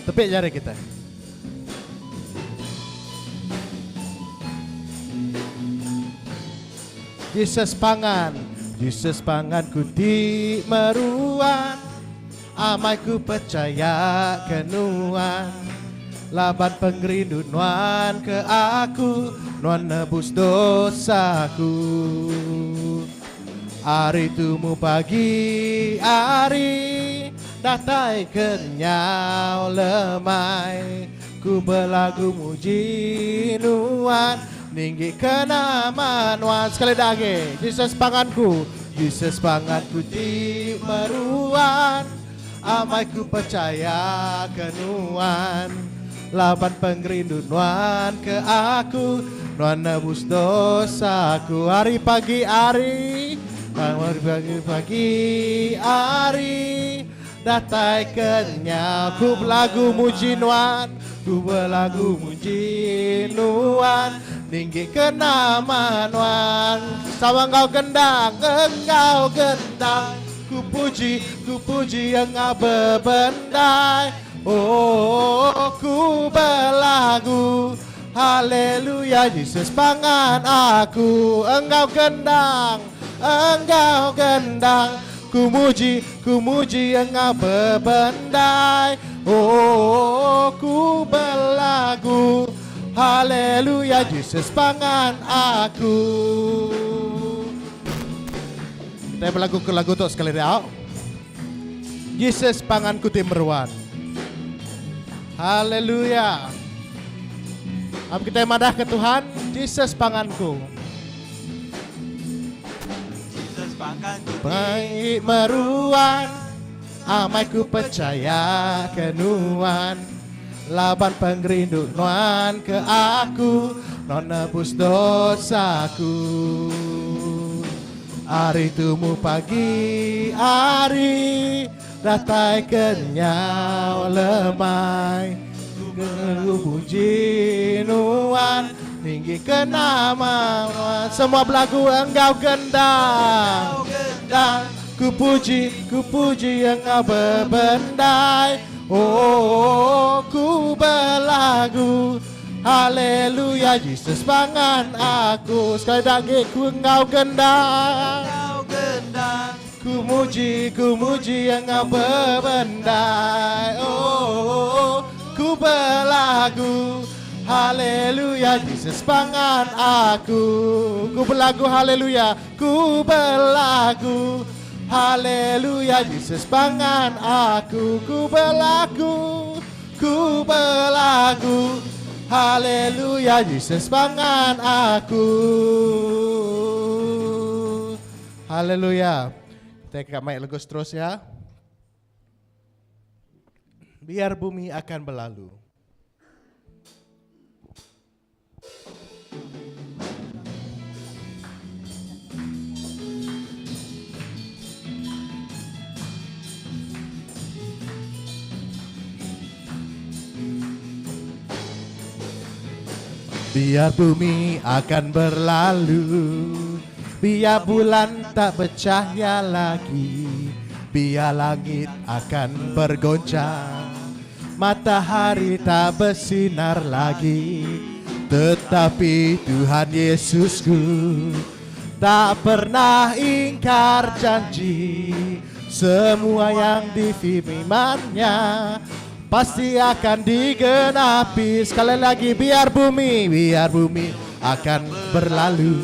Tepuk jari kita. Yesus panganku di meruan, amaiku percaya kenuan, laban pengerinduan ke aku, nuan nebus dosaku. Hari tumu pagi hari, datai kenyau lemai, ku berlagu muji nuan, tinggi kenaman wan. Sekali lagi, Yesus panganku di meruan, amaiku percaya kenuan, laban pengerinduan ke aku, nuan nebus dosaku. Hari pagi hari, datai kenyau, ku berlagu muji nuan, ku berlagu muji nuan, tinggi kenaman wan. Sama engkau gendang, ku puji engkau bebendai. Oh, ku berlagu haleluya, Yesus pangan aku. Engkau gendang, ku muji engkau bebendai. Oh, ku berlagu haleluya, Yesus pangan aku. Kita berlagu ke lagu untuk sekali dia. Yesus panganku timberwan. Haleluya. Kita madah ke Tuhan. Yesus panganku. Baik meruan, amaiku percaya kenuan, laban pengerinduan ke aku, non nebus dosaku. Hari tumu pagi hari, datai kenyau lemai, ku puji nuan, tinggi kenama. Semua belagu engkau gendang, ku puji engkau bebendai. Oh, ku berlagu haleluya, Yesus pangan aku. Sekali lagi, ku engkau gendang, ku muji engkau bebendai. Oh, ku berlagu haleluya, Yesus pangan aku. Ku berlagu haleluya, ku berlagu haleluya, Yesus pangan aku. Ku berlagu haleluya, Yesus pangan aku. Haleluya. Kita main lagu terus ya. Biar bumi akan berlalu. Biar bumi akan berlalu, biar bulan tak bercahaya lagi, biar langit akan bergoncang, matahari tak bersinar lagi. Tetapi Tuhan Yesusku tak pernah ingkar janji, semua yang difirman-Nya pasti akan digenapi. Sekali lagi, biar bumi akan berlalu,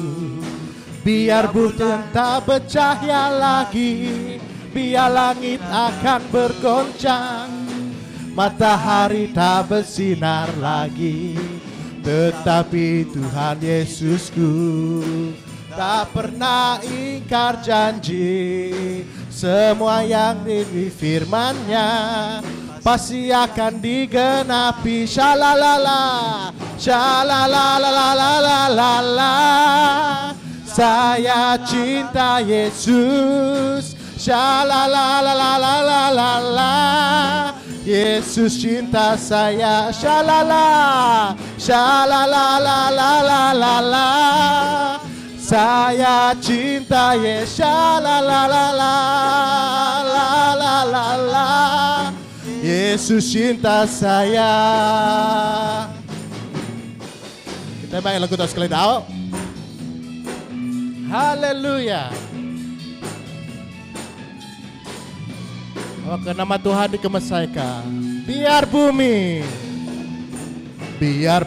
biar bulan tak bercahaya lagi, biar langit akan bergoncang, matahari tak bersinar lagi. Tetapi Tuhan Yesusku tak pernah ingkar janji, semua yang difirman-Nya pasti akan digenapi. Shalalala, shalalalalalala, saya cinta Yesus. Shalalalalalala, Yesus cinta saya. Shalala, shalalalalalala, saya cinta Yesus. Shalalalalalala, Yesus cinta saya. Kita main lagu terus sekali dah. Haleluya. Oh, ke nama Tuhan dikemesaikan. Biar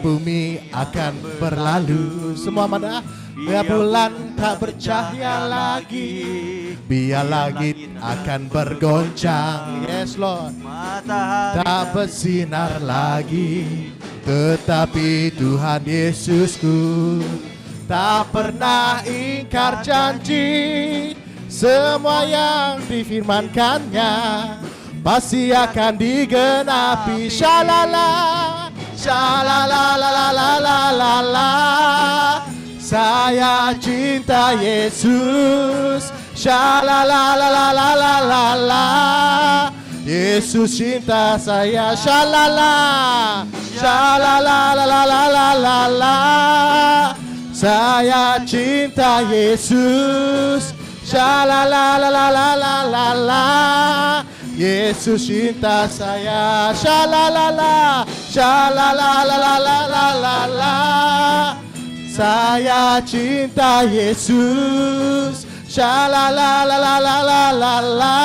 bumi akan berlalu. Semua mana? Biar bulan tak bercahaya lagi, biar langit akan bergoncang. Yes Lord. Tak bersinar lagi, tetapi Tuhan Yesusku tak pernah ingkar janji. Semua yang difirmankannya pasti akan digenapi. Shalala, shalala la la la la la la. Saya cinta Yesus. Shalala la la la la la la. Yesus cinta saya. Shalala, shalala la la la la la la. Saya cinta Yesus. Shalala la la la la la la. Yesus cinta saya. Shalala, shalala la la la la la la. Saya cinta Yesus. Shalala la la la la la la.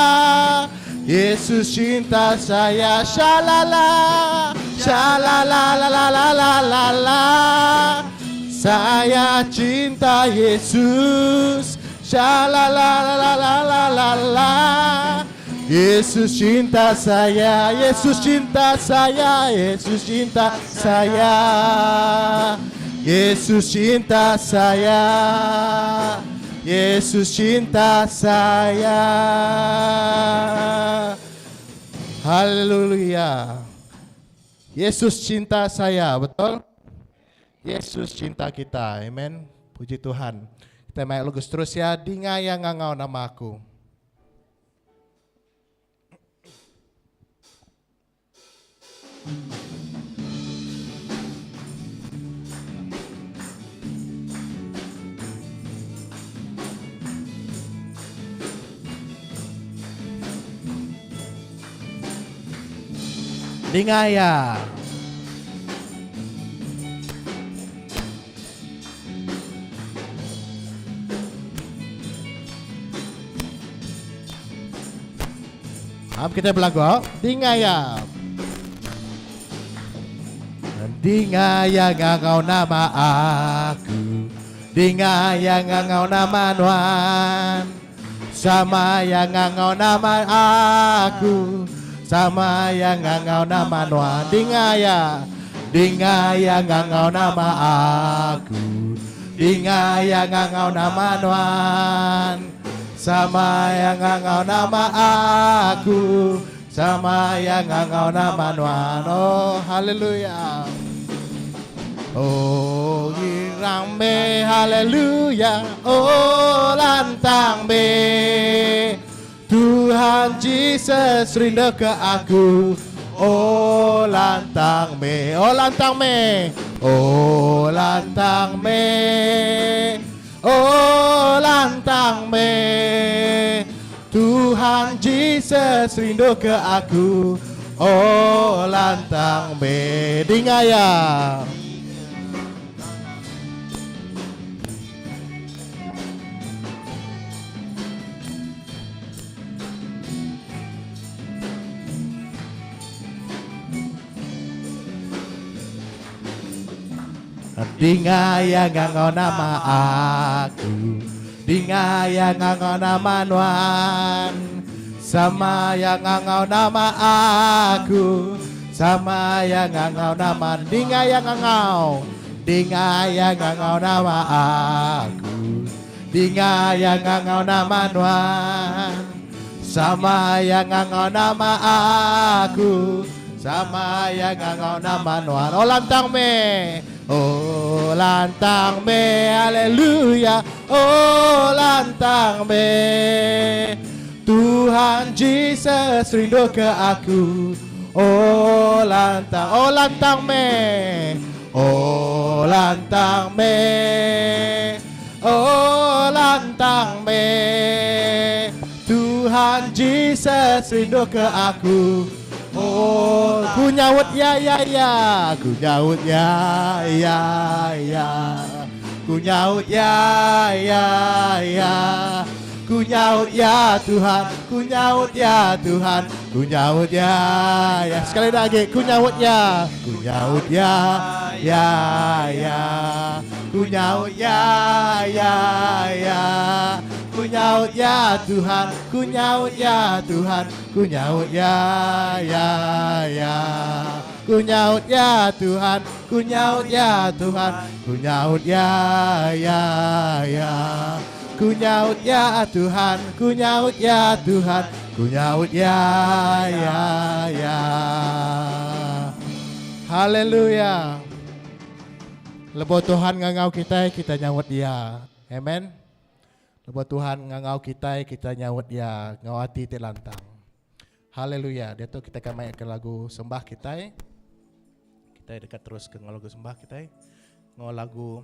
Yesus cinta saya. Shalala, shalala la la la la la la. Saya cinta Yesus. Shalala la la la la la la. Yesus cinta saya. Yesus cinta saya. Yesus cinta saya. Yesus cinta saya. Yesus cinta saya. Haleluya. Yesus cinta saya, betul? Yesus cinta kita, amen. Puji Tuhan. Kita main lagu terus ya. Dingaya ngangau namaku. Dingaya. Kita berlagu. Dingaya. Dingaya ngangau nama aku. Dingaya ngangau nama Tuhan. Sama yang ngangau nama aku. Sama yang ngangau nama Tuhan. Dingaya ngangau nama aku. Dingaya ngangau nama Tuhan. Sama yang ngangau nama aku. Sama yang ngangau nama Tuhan. Oh haleluya. Oh girang me haleluya. Oh lantang me. Tuhan Yesus rindu ke aku. Oh lantang me. Oh lantang me. Oh lantang me. Oh lantang me. Tuhan Yesus rindu ke aku. Oh lantang me. Dingaya. Dingaya ngangau nama aku. Dingaya ngangau nama Tuhan. Sama yang ngangau nama aku. Sama yang ngangau nama. Dingaya ngangau. Dingaya ngangau nama aku. Dingaya ngangau nama Tuhan. Sama yang ngangau nama aku. Sama yang ngangau nama Tuhan. Oh lantang me. Oh lantang me, haleluya. Oh lantang me. Tuhan Yesus rindu ke aku. Oh lantang me. Oh lantang me. Oh lantang me. Tuhan Yesus rindu ke aku. Oh, ku nyaut ya ya ya, ku nyaut ya ya ya, ku nyaut ya ya ya, ku nyaut ya Tuhan, ku nyaut ya Tuhan, ku nyaut ya ya. Sekali lagi, ku nyaut ya, ku nyaut ya ya ya, ku nyaut ya ya ya. Ku nyaut ya Tuhan, ku nyaut ya Tuhan, ku nyaut ya ya ya. Ku nyaut ya Tuhan, ku nyaut ya Tuhan, ku nyaut ya ya ya. Ku nyaut ya Tuhan, ku nyaut ya Tuhan, ku nyaut ya ya ya. Haleluya. Lebo Tuhan ngangau kita nyaut dia. Amen. Lebo Tuhan ngangau kita nyaut dia, ngawati telantang. Haleluya. Dia tu kita akan main ke lagu sembah kita. Kita dekat terus ke lagu sembah kita. Ngau lagu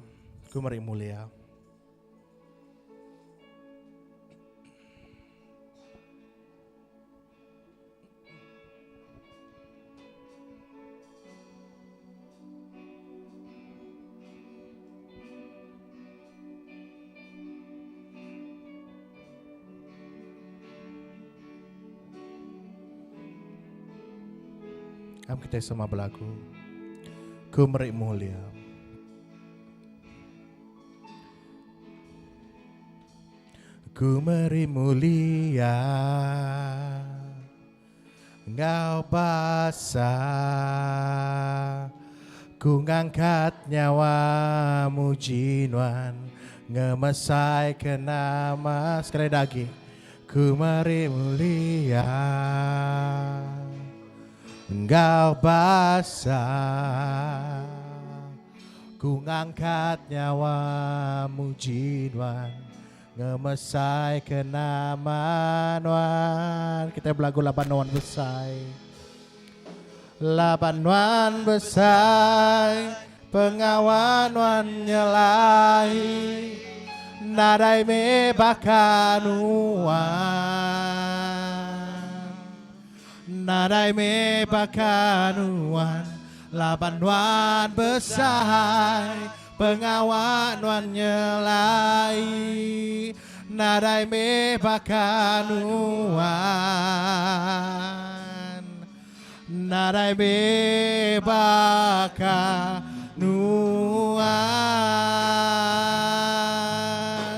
Ku Meri Mulia. Kam kita sama berlagu Ku Meri Mulia. Ku Meri Mulia, Engkau basa, ku ngangkat nyawamu jinuan, ngemesai ke nama. Sekali lagi, Ku Meri Mulia, Engkau basa, ku ngangkat nyawamu jinuan, ngemesai ke nama Nuan. Kita belagu laban Nuan besai. Laban Nuan besai, pengawan Nuan nyelai, nadai me bakanuan. Nadai me bakanuan, laban Nuan besai, pengawan Nuan nyelai, nadai me bakanuan, nadai me bakanuan.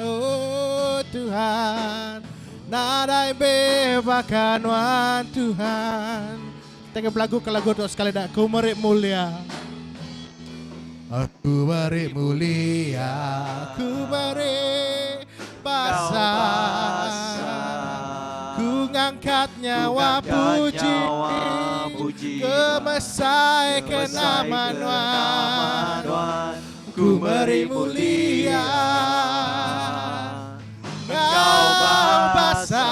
Oh Tuhan, nadai me bakanuan Tuhan. Kita belagu ke lagu terus sekali dah. Ku Meri Mulia. Aku Meri Mulia, ku Meri basa, ku ngangkat nyawa puji, kemesai ke nama Nuan. Ku Meri Mulia, Engkau basa,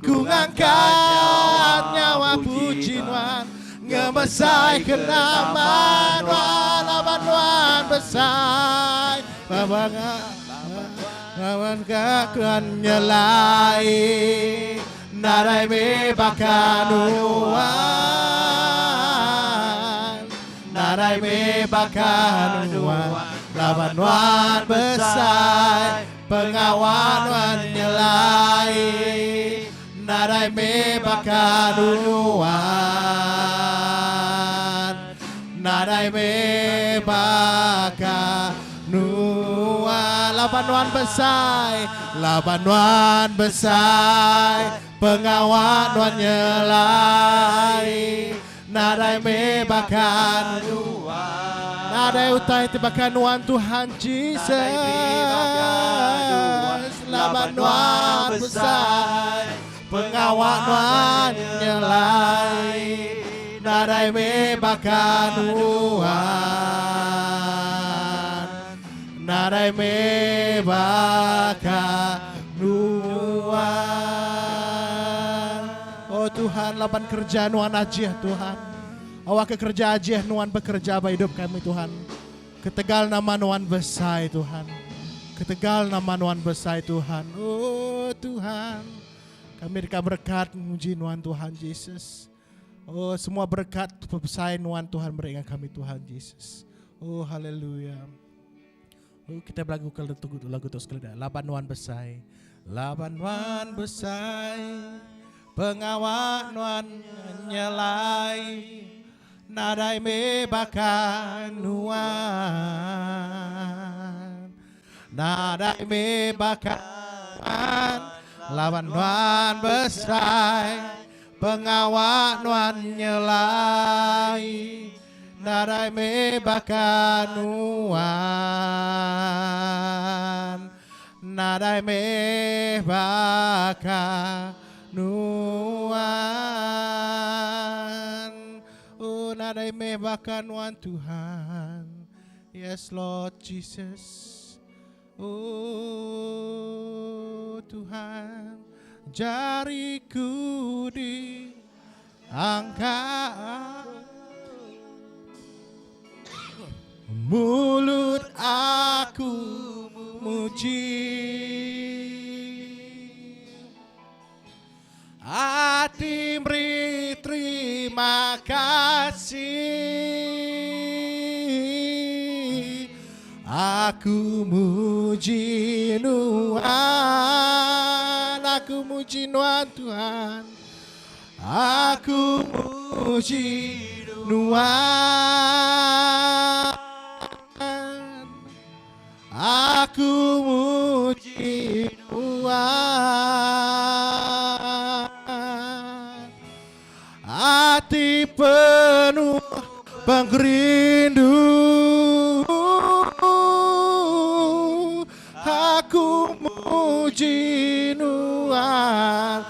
ku ngangkat nyawa puji Nuan, ngemesai ke nama Nuan, laban Nuan besai, laban kakuan nyelai, nadai me bakanuan, nadai me bakanuan, laban Nuan besai, pengawan Nuan nyelai, nadai me bakanuan, nadai me bakanuan, laban Nuan besai, laban Nuan besai, pengawan Nuan nyelai, nadai me bakanuan, nadai utai te bakanuan Tuhan Jesus, laban Nuan besai, pengawan Nuan nyelai, nadai me bakanuan, nadai me bakanuan. Oh Tuhan, laban kerja Nuan aja Tuhan. Awak kerja aja Nuan bekerja pada hidup kami Tuhan. Ketegal nama Nuan besai Tuhan. Ketegal nama Nuan besai Tuhan. Oh Tuhan. Kami dikasih berkat muji Tuhan Tuhan Yesus. Oh, semua berkat pesaing Tuhan berikan kami Tuhan Yesus. Oh, haleluya. Oh, kita berlagu ke lagu terus kelihatan. Laban Nuan besai. Laban Nuan besai. Pengawak Nuan nyelai. Nadai me bakan Nuan. Nadai me bakan. Laban Nuan besai. Pengawak Nuan nyelai. Nadai me bakan Nuan. Nadai me bakan Nuan. Oh, nadai me bakan Nuan Tuhan. Yes Lord Jesus. Oh Tuhan, jariku diangkat, mulut aku muji, hati beri terima kasih. Aku muji Tuhan, aku muji Tuhan, aku muji Tuhan, aku muji Tuhan, hati penuh pengrindu. Aku muji Tuhan,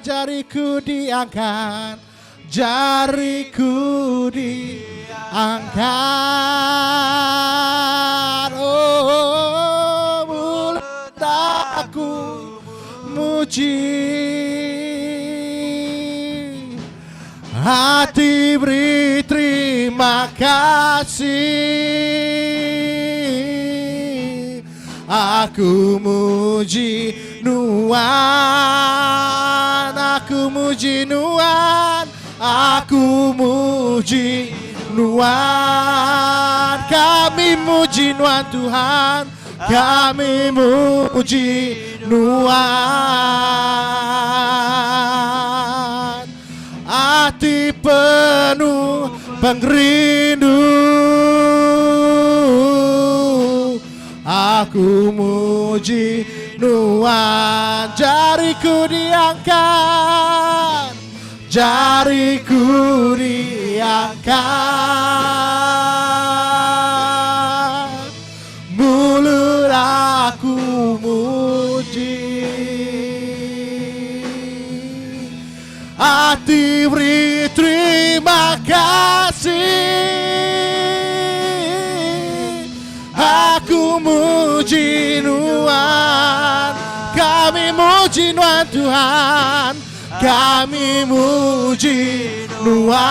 jariku diangkat, jariku diangkat. Oh, mulut aku muji, hati beri terima kasih. Aku muji Tuhan, aku muji Tuhan, aku muji Tuhan. Kami muji Tuhan, kami muji Tuhan. Hati penuh pengrindu, aku muji Tuhan. Jariku diangkat, jariku diangkat, mulut aku muji, hati beri terima kasih. Aku muji Tuhan, kami muji Tuhan, kami muji Tuhan,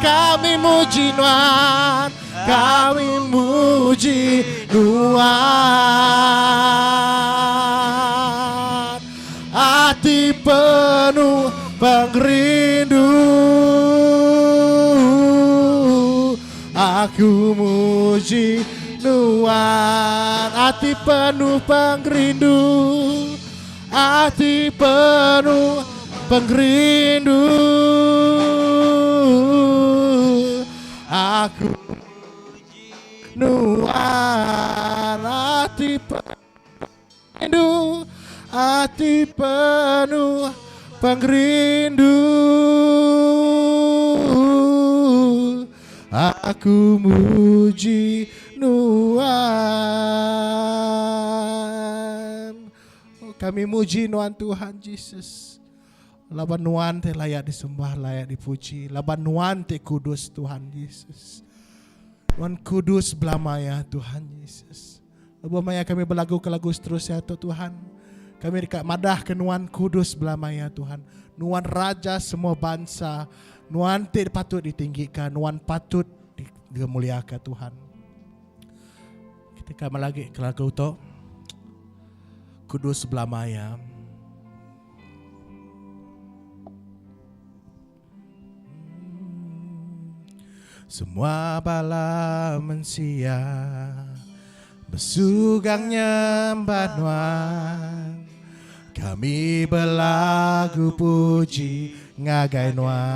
kami muji Tuhan, kami muji Tuhan. Hati penuh pengrindu, aku muji Tuhan. Hati penuh pengrindu, hati penuh pengrindu, aku muji Tuhan. Hati pengrindu, hati penuh pengrindu, aku muji Tuhan. Kami muji Tuhan Yesus. Laban Tuhan te layak disembah, layak dipuji. Laban Tuhan te kudus Tuhan Yesus. Tuhan kudus belamaya Tuhan Yesus. Laban kami berlagu ke lagu seterusnya Tuhan. Kami dekat madah ke Tuhan kudus belamaya Tuhan. Tuhan Raja semua bangsa. Tuhan te patut ditinggikan, Tuhan patut dimuliakan Tuhan. Kita lagi ke lagu itu. Kudus Blamaya. Semua bala mensia bersugang nyembah Nuan, kami berlagu puji ngagai Nuan.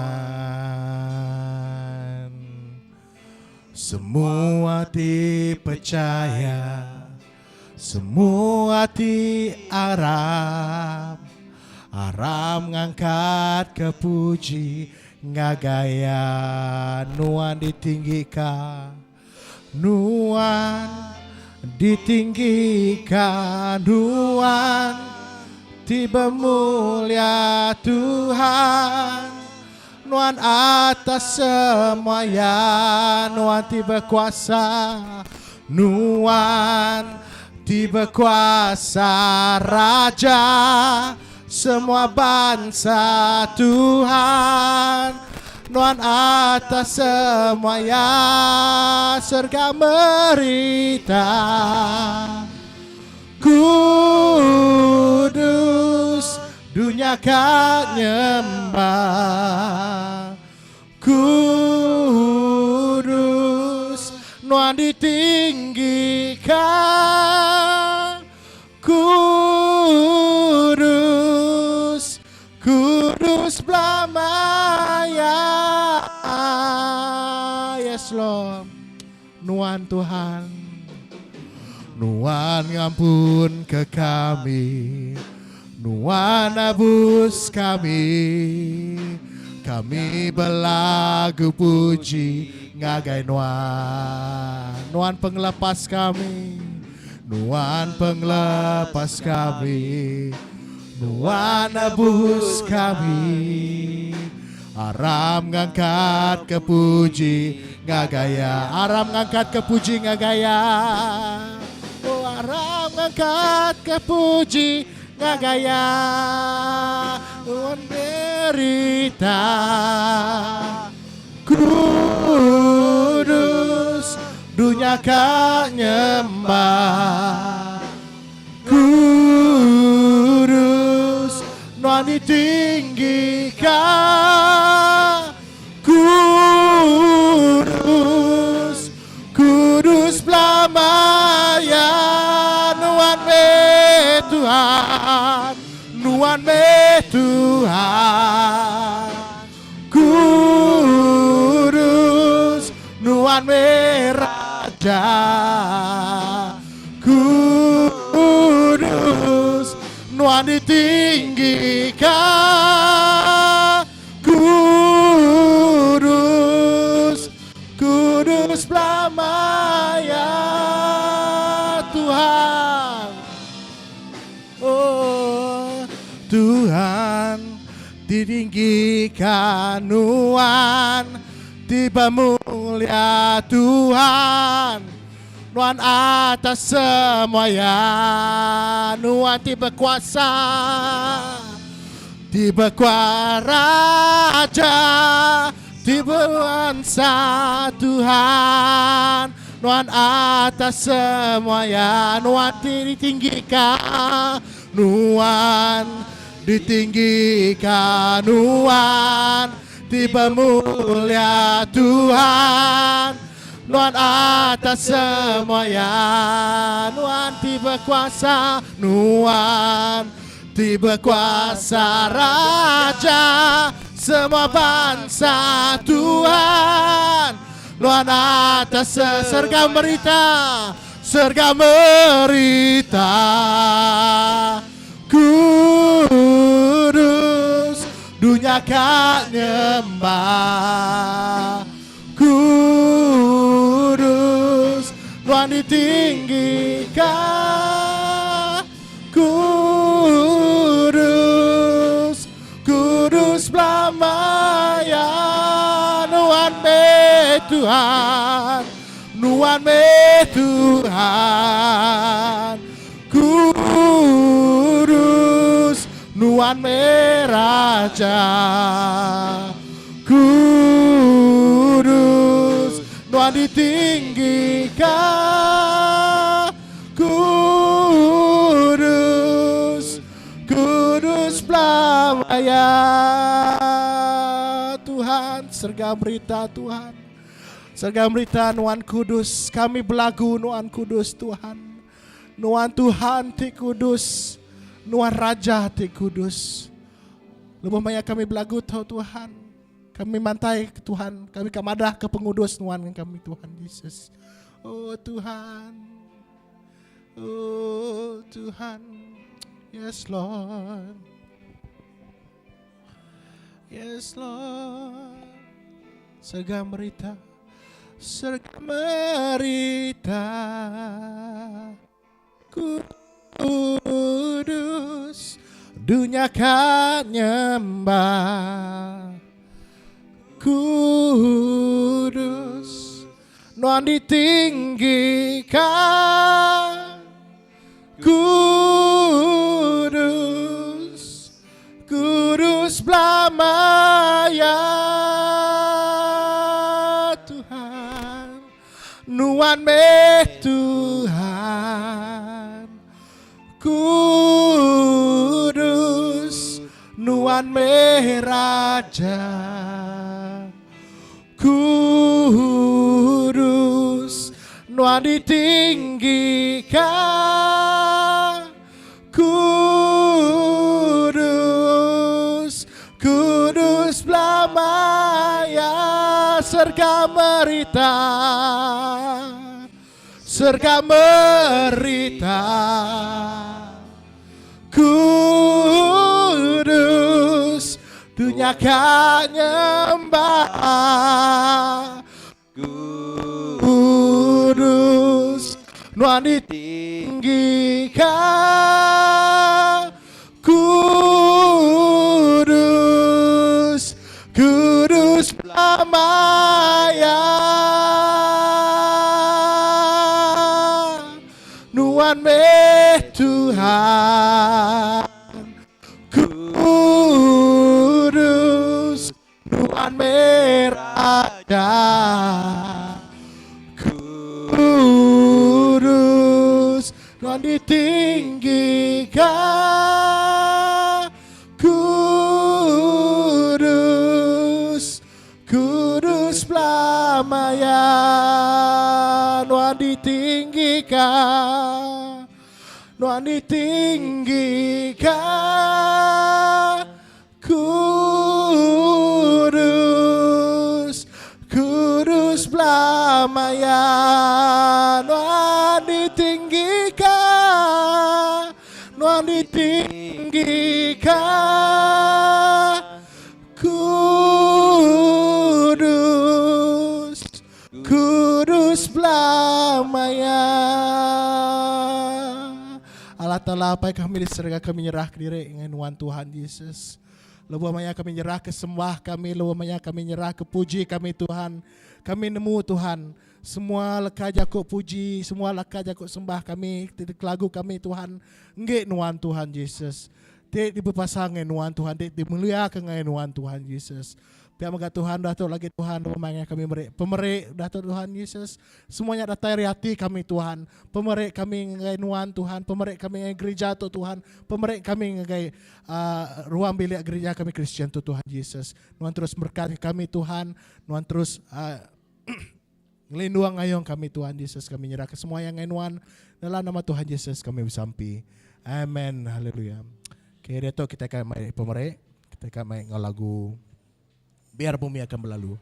Semua hati percaya, semua hati aram ngangkat ke puji ngagaya. Nuan ditinggikan, Nuan ditinggikan, Nuan tiba mulia Tuhan. Nuan atas semua ya, Nuan tiba kuasa, Nuan tiba kuasa, Raja semua bangsa Tuhan. Nuan atas semua ya, surga merita. Kudus dunia kau nyembah, kudus Nuan ditinggikan, kudus, kudus Blamaya. Yes Lord, Nuan Tuhan, Nuan ngampun ke kami, Nuan abus kami berlagu puji ngagai Nuan. Nuan penglepas kami, Nuan penglepas kami, Nuan abus kami. Aram ngangkat ke puji ngagaya, Aram ngangkat ke puji ngagaya. Oh Aram ngangkat ke puji ngagaya. Nuan berita, kudus dunia kau nyembah, kudus Nuan ditinggikan, kudus, kudus Blamaya. Nuan me Tuhan, Nuan me Tuhan, kudus Nuan me Raja, kudus Nuan ditinggikan, kudus, kudus Blamaya Tuhan. Oh Tuhan ditinggikan, Nuan tiba mulia Tuhan. Nuan atas semua ya, Nuan tiba kuasa, tiba kuasa Raja, tiba bangsa Tuhan. Nuan atas semua ya, Nuan ditinggikan, Nuan ditinggikan, Nuan tiba mulia Tuhan. Nuan atas semua ya, Nuan tiba kuasa, Nuan tiba kuasa Raja semua bangsa Tuhan. Nuan atas surga merita, surga merita. Kudus dunia kau nyembah, kudus Nuan ditinggikan, kudus, kudus Blamaya. Nuan me Tuhan, Nuan me Tuhan, kudus Nuan me Raja, kudus Nuan ditinggikan, kudus, Kudus belamaya Tuhan, sergam berita Tuhan, sergam berita Nuan Kudus, kami belagu Nuan Kudus Tuhan, Nuan Tuhan Ti Kudus, Nuan Raja Ti Kudus. Lebih banyak kami belagu Tuhan, kami mantai Tuhan, kami kamadah ke pengudus Nuan kami Tuhan Yesus. Oh Tuhan, oh Tuhan, yes Lord, yes Lord. Sergam berita, sergam berita, Kudus, dunia kan nyembah, Kudus, Nuan ditinggikan, Kudus, Kudus belamaya Tuhan, Nuan me Tuhan, Kudus, Nuan me Raja, Kudus, Nuan ditinggikan, Kudus, Kudus belamaya, sergam berita, sergam berita, Kudus, dunia kan nyembah, Kudus, Nuan ditinggikan, Kudus, Kudus belamaya, Nuan me Tuhan, Kudus, Nuan me Raja, Kudus, Nuan ditinggikan, Kudus, Kudus belamaya, Nuan ditinggikan, Nuan ditinggikan, Kudus, Kudus belamaya, Nuan ditinggikan, Nuan ditinggikan, Kudus, Kudus belamaya. Allah Ta'ala, apa yang kami diserahkan, kami nyerah diri dengan Nuan Tuhan Yesus. Lebih banyak kami nyerah ke sembah kami, lebih banyak kami nyerah ke puji kami Tuhan. Kami nemu Tuhan, semua leka jakuk puji, semua leka jakuk sembah kami, titik lagu kami Tuhan. Nggak Nuan Tuhan Yesus. Tidak dipasang dengan Nuan Tuhan, tidak dimuliakan dengan Nuan Tuhan Yesus. Pihak maka Tuhan, datuk lagi Tuhan, rumahnya kami pemerik, datuk Tuhan Yesus. Semuanya datang dari hati kami Tuhan. Pemerik kami ngai Nuan Tuhan, pemerik kami ngai gereja tu Tuhan, pemerik kami ngai ruang bilik gereja kami Kristen tu Tuhan Yesus. Nuan terus berkati kami Tuhan, Nuan terus ngelindung ngayong kami Tuhan Yesus. Kami nyerah ke semua yang ngai Nuan, dalam nama Tuhan Yesus kami bersampi. Amin, haleluya. Oke, datuk kita akan main pemerik, kita akan main lagu Biar Bumi Akan Berlalu.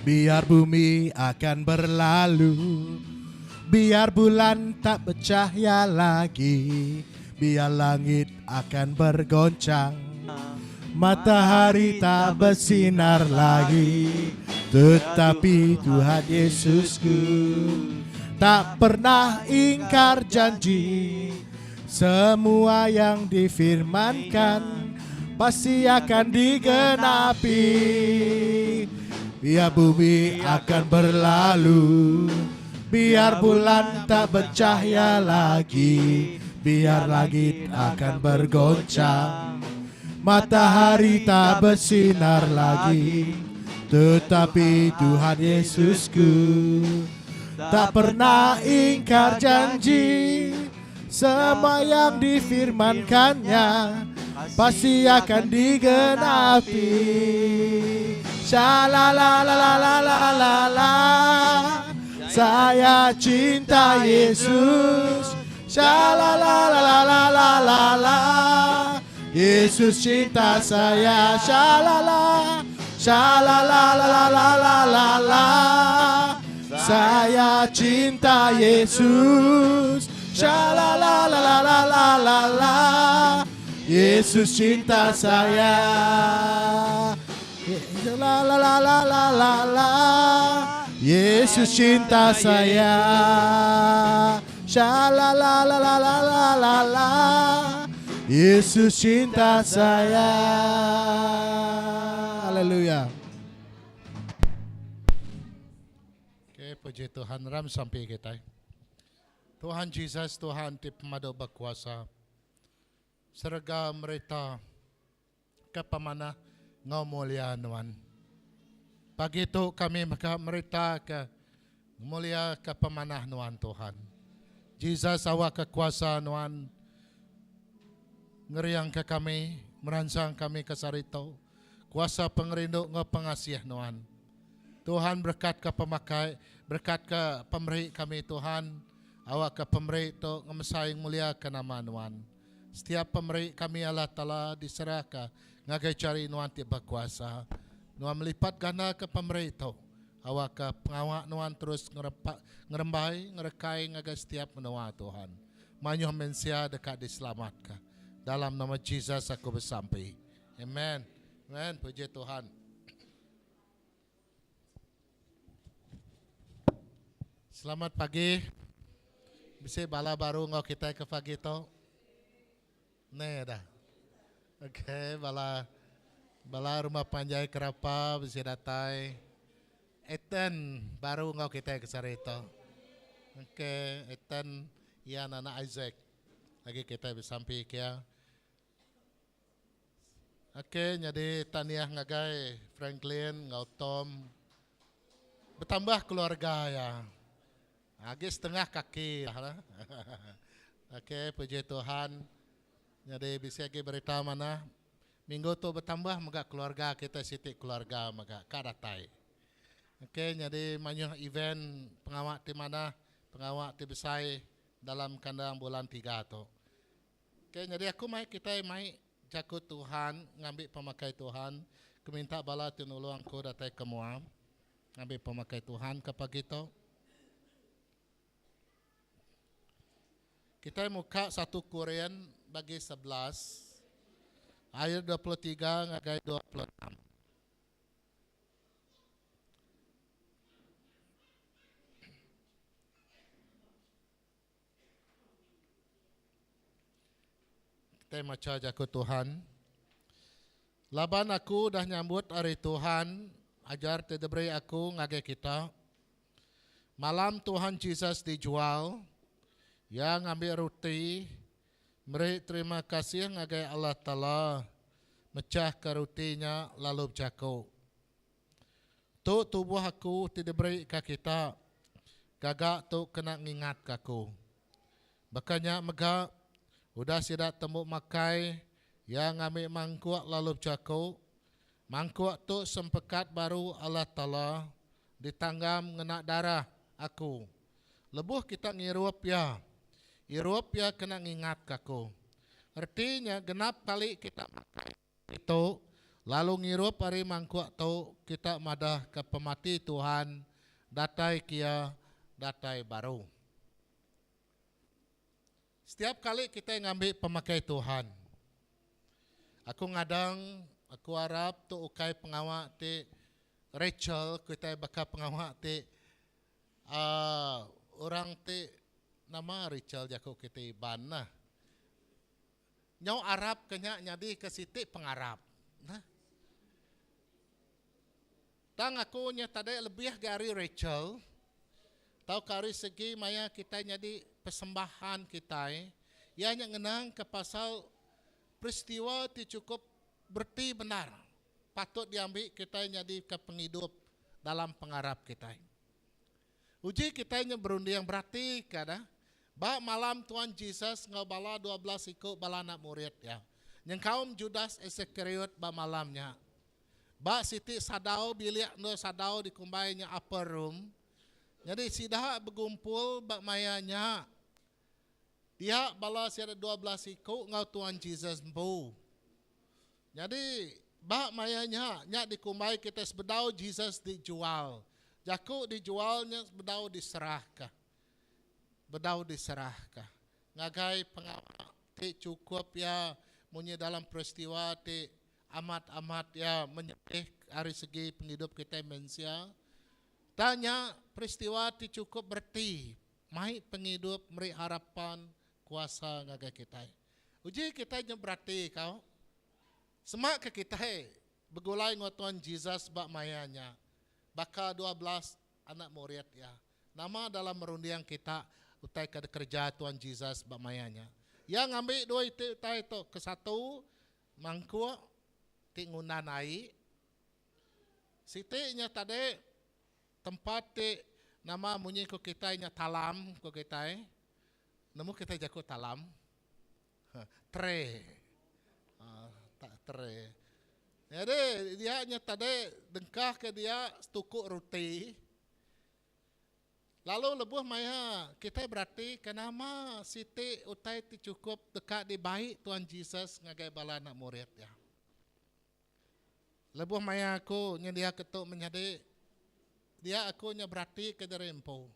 Biar bumi akan berlalu, biar bulan tak bercahaya lagi, biar langit akan bergoncang, matahari tak bersinar lagi. Tetapi Tuhan Yesusku tak pernah ingkar janji. Semua yang difirmankan pasti akan digenapi. Biar bumi akan berlalu, biar bulan tak bercahaya lagi, biar langit akan bergoncang, matahari tak bersinar lagi. Tetapi Tuhan Yesusku tak pernah ingkar janji. Semua yang difirmankannya pasti akan digenapi. Shalalalalalalalala, saya cinta Yesus. Shalalalalalalalala, Yesus cinta saya. Shalala, shalalalalalalalala, saya cinta Yesus. Shalalalalalalalala, Yesus cinta saya. Shalalalalalalalala, Yesus cinta saya. Shalalalalalalalala, Yesus cinta saya. Haleluya. Oke, puji Tuhan. Ram sampai kita. Tuhan Yesus, Tuhan ti pemado berkuasa. Serga mereka kepamana ngau mulia Tuhan. Pagi itu kami mereka ke mulia kepamanah Tuhan. Yesus awak kekuasa Tuhan. Ngeriang ke kami, merancang kami ke sarito. Kuasa pengerindu ngau pengasih Tuhan. Tuhan berkat ke pemakai, berkat ke pemberi kami Tuhan. Awak ke pemberi itu ngemesaing mulia ke nama Tuhan. Setiap pemberi kami Allah Ta'ala diserahkan. Ngagai cari Tuhan tiba kuasa. Tuhan melipat ganda ke pemberi itu. Awak ke pengawak Tuhan terus ngerembai, ngerekai ngagai setiap menua Tuhan. Manyuh mensia dekat diselamatkan. Dalam nama Yesus aku bersampai. Amen. Amen. Puji Tuhan. Selamat pagi. Bisa bala baru ngau kita ke pagi itu. Nih dah. Oke, bala rumah panjai kerapa bisa datai. Eten baru ngau kita ke sari itu. Oke, Eten ya anak Isaac. Lagi kita bisa sampai kia. Oke, jadi taniah ngagai Franklin, ngau Tom. Bertambah keluarga ya. Lagi setengah kaki. Oke, puji Tuhan. Jadi bisa lagi berita mana. Minggu tu bertambah maka keluarga kita siti keluarga maka karatai. Oke, jadi banyak event pengawak di mana, pengawak di besai dalam kandang bulan 3 tu. Oke, jadi aku mai kita mai jaku Tuhan, ngambil pemakai Tuhan, keminta bala tinulung aku datai kemua, ngambil pemakai Tuhan ke pagi tu. Kita muka 1 Korintus bagi 11 ayat 23 ngagai 26. Kita maca jaku Tuhan. Laban aku dah nyambut hari Tuhan, ajar tedebri aku ngagai kita. Malam Tuhan Yesus dijual. Yang ambil roti, beri terima kasih ngagai Allah Ta'ala, mecah ke rotinya lalu berjaku. Tu tubuh aku tidak beri ke kita, gagak tu kena ngingat ke aku. Bakanya megak, udah sidak temu makai, yang ambil mangkuk lalu berjaku. Mangkuk tu sempekat baru Allah Ta'ala, ditanggam ngena darah aku. Lebuh kita ngirup ya. Irup ya kena ngingat kaku. Artinya genap kali kita makan itu, lalu ngirup hari mangkuk tu kita madah ke pemati Tuhan, datai kia, datai baru. Setiap kali kita ngambil pemakai Tuhan, aku ngadang, aku harap tu ukai pengawak ti Rachel, kita bakal pengawak ti orang nama Rachel jako kita ban nah. Nyau Arab kenya nyadi ke siti pengarab. Nah. Tang aku nya tadi lebih dari Rachel. Tahu kari segi maya kita nyadi persembahan kita. Ya nya ngenang ke pasal peristiwa ti cukup berarti benar. Patut diambil kita nyadi ke penghidup dalam pengarap kita. Uji kita nya berundi yang berarti kada. Ba malam Tuhan Yesus ngabala 12 ikut bala anak murid ya. Yang kaum Judas Iskariot ba malamnya. Ba siti sadau bilik no sadau dikumbainya upper room. Jadi sidah berkumpul ba mayanya. Dia bala siada 12 ikut ngau Tuhan Yesus mbu. Jadi ba mayanya nya dikumbai kita sebedau Yesus dijual. Jaku dijualnya bedau diserahkah. Bedau diserahkah. Ngagai pengawal ti cukup ya munyi dalam peristiwa ti amat-amat ya menyedih dari segi penghidup kita manusia. Tanya peristiwa ti cukup berarti mai penghidup meri harapan kuasa ngagai kita. Uji kita nya berarti kau. Semak ke kita begulai ngotuan Yesus bak mayanya. Baka 12 anak murid ya. Nama dalam merundiang kita utai ke kerja Tuhan Yesus bak mayanya. Yang ambil dua itu utai itu ke satu mangku tingunan naik. Siti nya tadi tempat ti nama munyi ko kita nya talam ko kita. Nemu kita jago talam. Tre. Tak tre. Jadi dia nya tadi dengkah ke dia setukuk roti. Lalu lebuh maya kita berarti kenapa siti utai ti cukup dekat di baik Tuhan Yesus ngagai bala anak murid ya. Lebuh maya aku nya dia ketuk menjadi dia aku nya berarti ke derempo.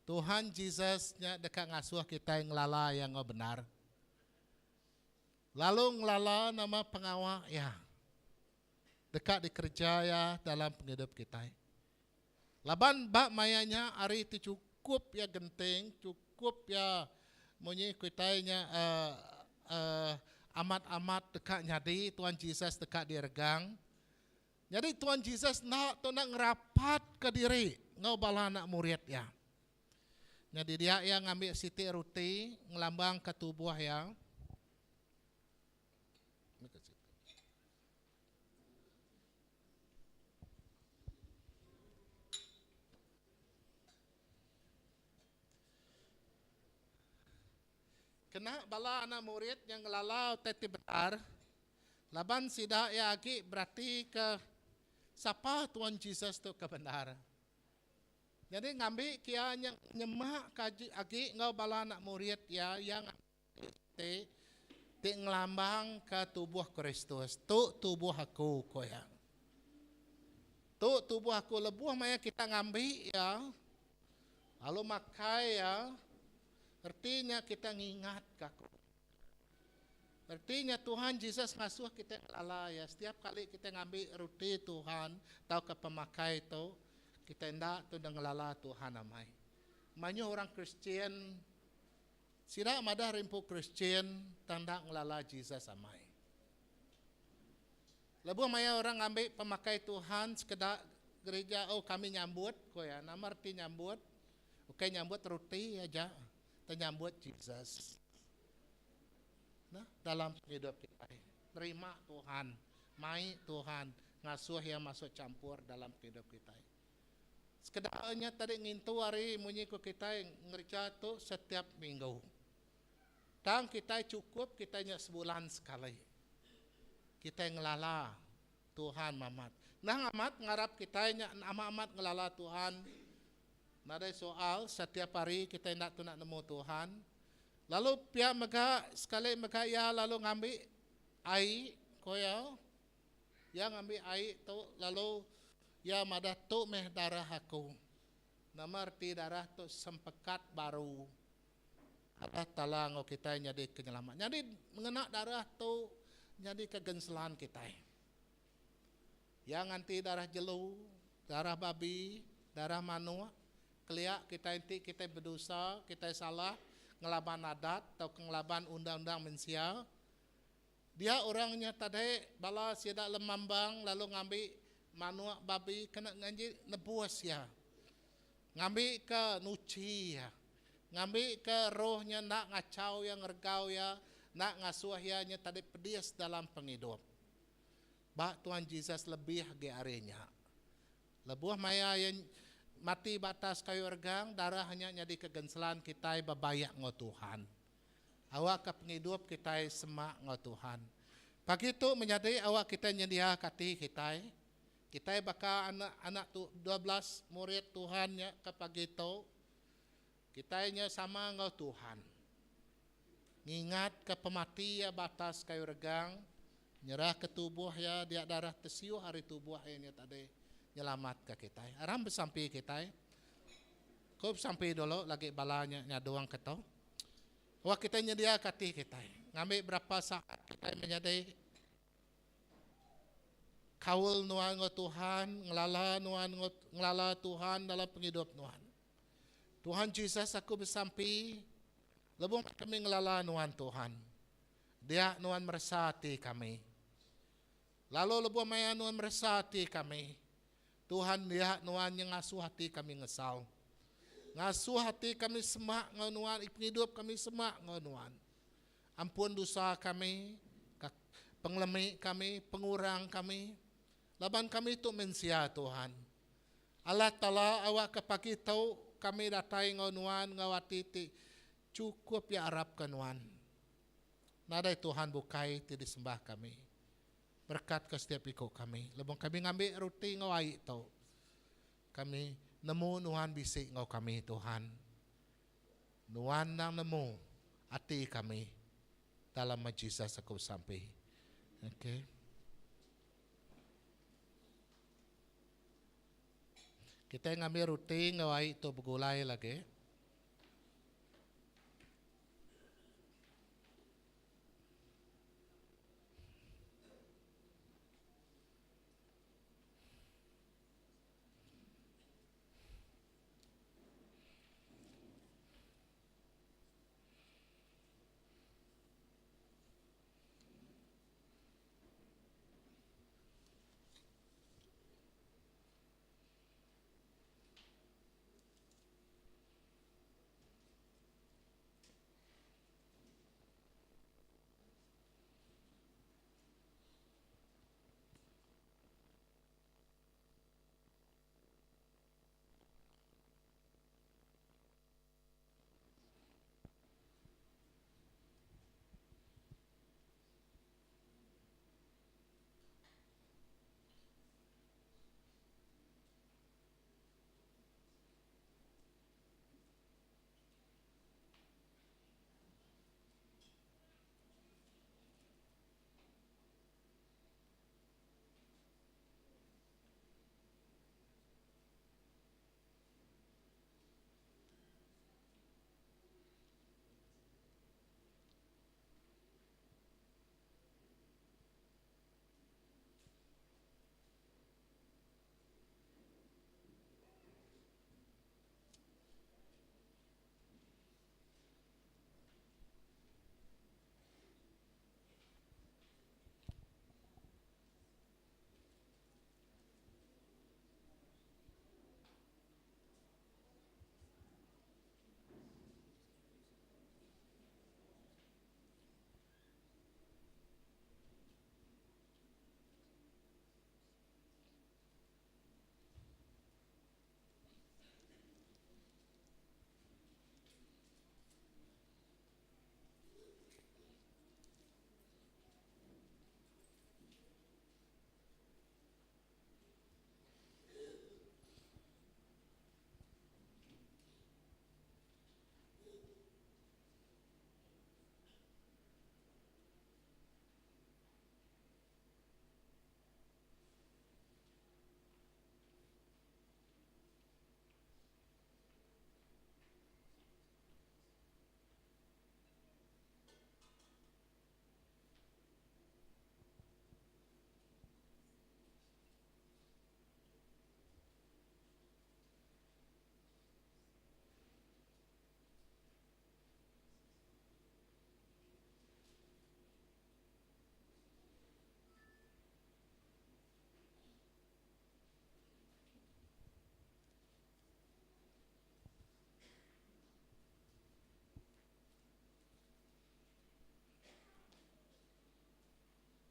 Tuhan Yesus nya dekat ngasuh kita yang lala yang benar. Lalu ngelala nama pengawal ya. Dekat dikerja ya dalam penghidup kita. Laban bak mayanya hari itu cukup ya genting, cukup ya munyi kitanya amat-amat dekat nyadi Tuhan Yesus dekat diregang. Jadi Tuhan Yesus nak ngerapat ke diri ngau bala anak murid ya. Jadi dia yang ngambil siti roti ngelambang ke tubuh ya. Kena bala anak murid yang ngelalau teti betar. Laban sidak ya agi berarti ke siapa Tuhan Yesus tu kebenar. Jadi ngambil kia nyemak kaji agi ngau bala anak murid ya yang ti ngelambang ke tubuh Kristus. Tu tubuh aku koyang. Tu tubuh aku lebuh maya kita ngambil ya. Lalu makai ya. Artinya kita ngingat kaku. Artinya Tuhan Yesus ngasuh kita lala ya. Setiap kali kita ngambil roti Tuhan, tahu ke pemakai itu, kita hendak tu ngelala Tuhan amai. Banyak orang Kristen, sira madah rimpu Kristen, tanda ngelala Yesus amai. Lebu maya orang ngambil pemakai Tuhan, sekedar gereja, oh kami nyambut, kok ya, nama arti nyambut, oke nyambut roti aja. Menyambut Yesus. Nah, dalam hidup kita. Terima Tuhan. Mai Tuhan. Ngasuh yang masuk campur dalam hidup kita. Sekedarnya tadi ngintu hari munyiku kita ngerja tu setiap minggu. Tang kita cukup kitanya sebulan sekali. Kita ngelala Tuhan mamat. Nah amat ngarap kitanya amat ngelala Tuhan. Ada soal setiap hari kita nak nemu Tuhan. Lalu pihak mereka sekali mereka ya lalu ngambil air koya. Ya ngambil air tu lalu ya madah tu meh darah aku. Nama arti darah tu sempekat baru. Ada talang kita jadi kenyelamat. Jadi mengenak darah tu jadi kegenselan kita. Yang anti darah jelu, darah babi, darah manua. keliak kita inti kita berdosa, kita salah, ngelaban adat atau ngelaban undang-undang mensia. Dia orangnya tadi bala siada lemambang lalu ngambil manuak babi kena nganji nebuas ya. Ngambil ke nuci ya. Ngambil ke rohnya nak ngacau yang ngergau ya, nak ngasuh ya nya tadi pedias dalam penghidup. Bak Tuhan Yesus lebih ge arenya. Lebuah maya yang mati batas kayu ergang, darahnya jadi kegenselan kita babayak ngo Tuhan. Awak ke penghidup kita semak ngo Tuhan. Pagi itu menjadi awak kita nyedia kati kita. Kita bakal anak-anak 12 murid Tuhan ya ke pagi itu. Kita sama ngo Tuhan. Ngingat ke pemati ya batas kayu regang. Nyerah ke tubuh ya dia darah tesiu hari tubuh ini tadi. Nyelamat ke kita. Aram bersampai kita. Kau sampai dulu lagi balanya doang ketau. Wah kita nyedia kati kita. Ngambil berapa saat kita menjadi kaul nuan ngo Tuhan, ngelala Tuhan dalam penghidup Tuhan. Tuhan Yesus aku bersampai lebih kami ngelala nuan Tuhan. Dia nuan meresati kami. Lalu lebih maya nuan meresati kami. Tuhan dia nuan yang ngasuh hati kami ngesal. Ngasuh hati kami semak ngonuan, hidup kami semak ngonuan. Ampun dosa kami, penglemik kami, pengurang kami. Laban kami itu mensia Tuhan. Allah Ta'ala awak kepagi tau kami datai ngonuan ngawati cukup ya Arab kanuan. Nadai Tuhan bukai ti disembah kami. Berkat ke setiap ikut kami. Lebong kami ngambil roti ngawai tau. Kami nemu nuan bisik ngau kami Tuhan. Nuan nang nemu hati kami dalam majlis aku sampai. Okay. Kita ngambil roti ngawai itu bergulai lagi.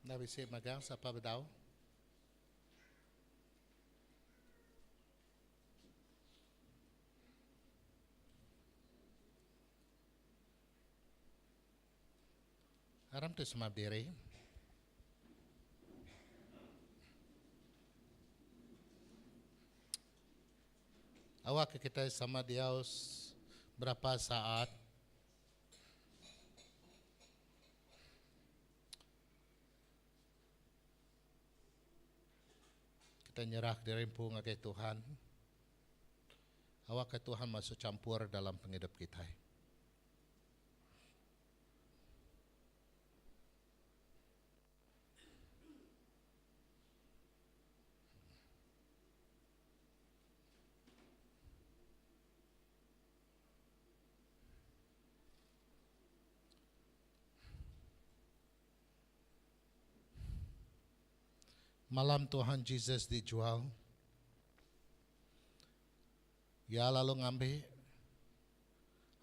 Nabisi magang sa pabadaw. Aram tu semua diri. Awak kita sama dia berapa saat. Kita nyerah diri pun ke Tuhan. Awak ke Tuhan masuk campur dalam penghidup kita. Malam Tuhan Yesus dijual. Ya lalu ngambil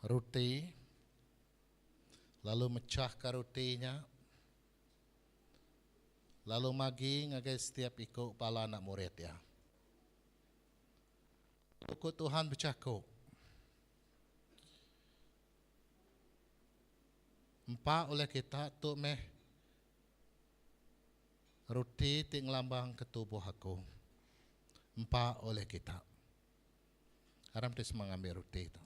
roti, lalu mecahkan rotinya, lalu magi ngagai setiap ikut kepala anak murid ya. Lalu Tuhan bercakap, empat oleh kita tu meh roti ting lambang ke tubuh aku. Empat oleh kita. Haram tes mengambil roti itu.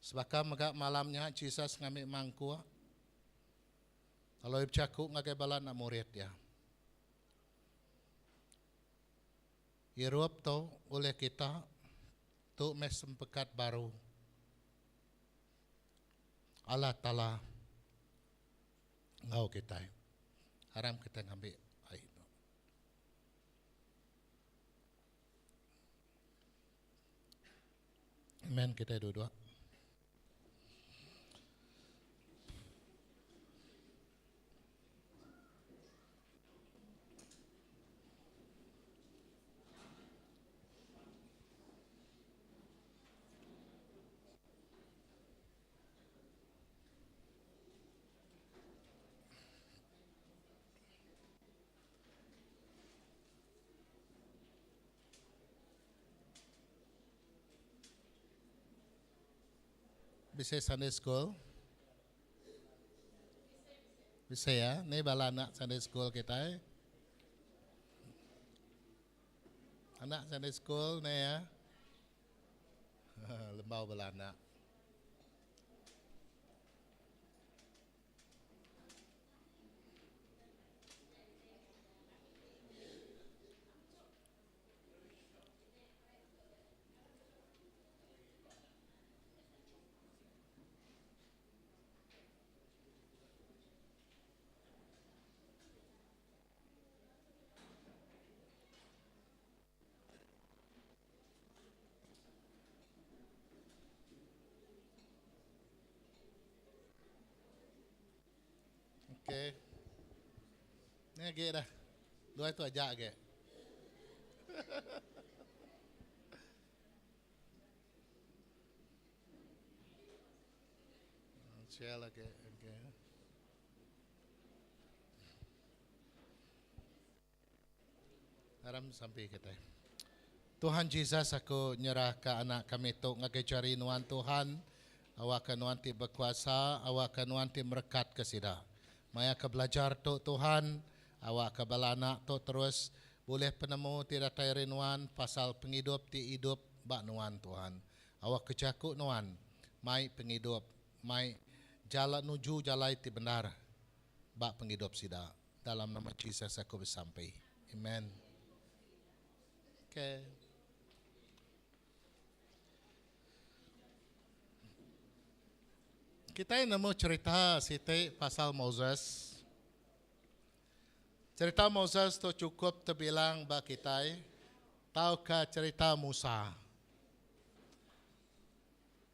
Sebab magak malamnya Jesus ngambil mangku. Kalau bercakap ngagai balan nak murid ya. Irup tu oleh kita tu mes sempekat baru. Allah Ta'ala ngau kita. Haram kita ngambil air. Amen, kita dua-dua. Bisa Sunday School. Bisa ya, ini bala anak Sunday School kita. Anak Sunday School ni ya. Lembau bala anak. Okay. Ni lagi dah. Dua itu aja ke. Share lagi. Okay. Haram sampai kita. Tuhan Yesus aku nyerah ke anak kami tu ngagai cari nuan Tuhan. Awak nuan ti berkuasa, awak nuan ti merekat ke sida. Maya ke belajar tu Tuhan, awak ke balana tu terus boleh penemu tidak tayari nuan pasal penghidup ti hidup bak nuan Tuhan. Awak kecakuk nuan, mai penghidup, mai jalan nuju jalai ti benar bak penghidup sida. Dalam nama Yesus aku bersampai. Amen. Okay. Kita nemu cerita siti pasal Moses. Cerita Moses tu cukup terbilang bagi kita. Tahukah cerita Musa?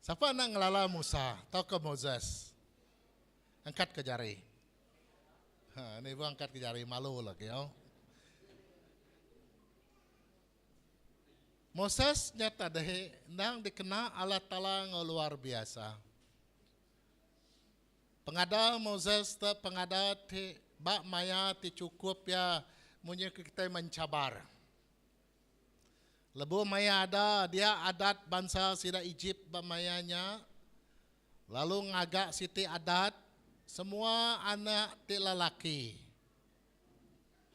Siapa nak ngelala Musa? Tahukah Moses? Angkat ke jari. Ini ibu angkat ke jari, malu lagi. Oh. Moses nyata deh, nang dikenal Allah Ta'ala luar biasa. Pengada Moses te pengada ti bak maya ti cukup ya munye kita mencabar. Lebu maya ada dia adat bangsa sida Egypt bamayanya. Lalu ngagak siti adat semua anak ti lelaki.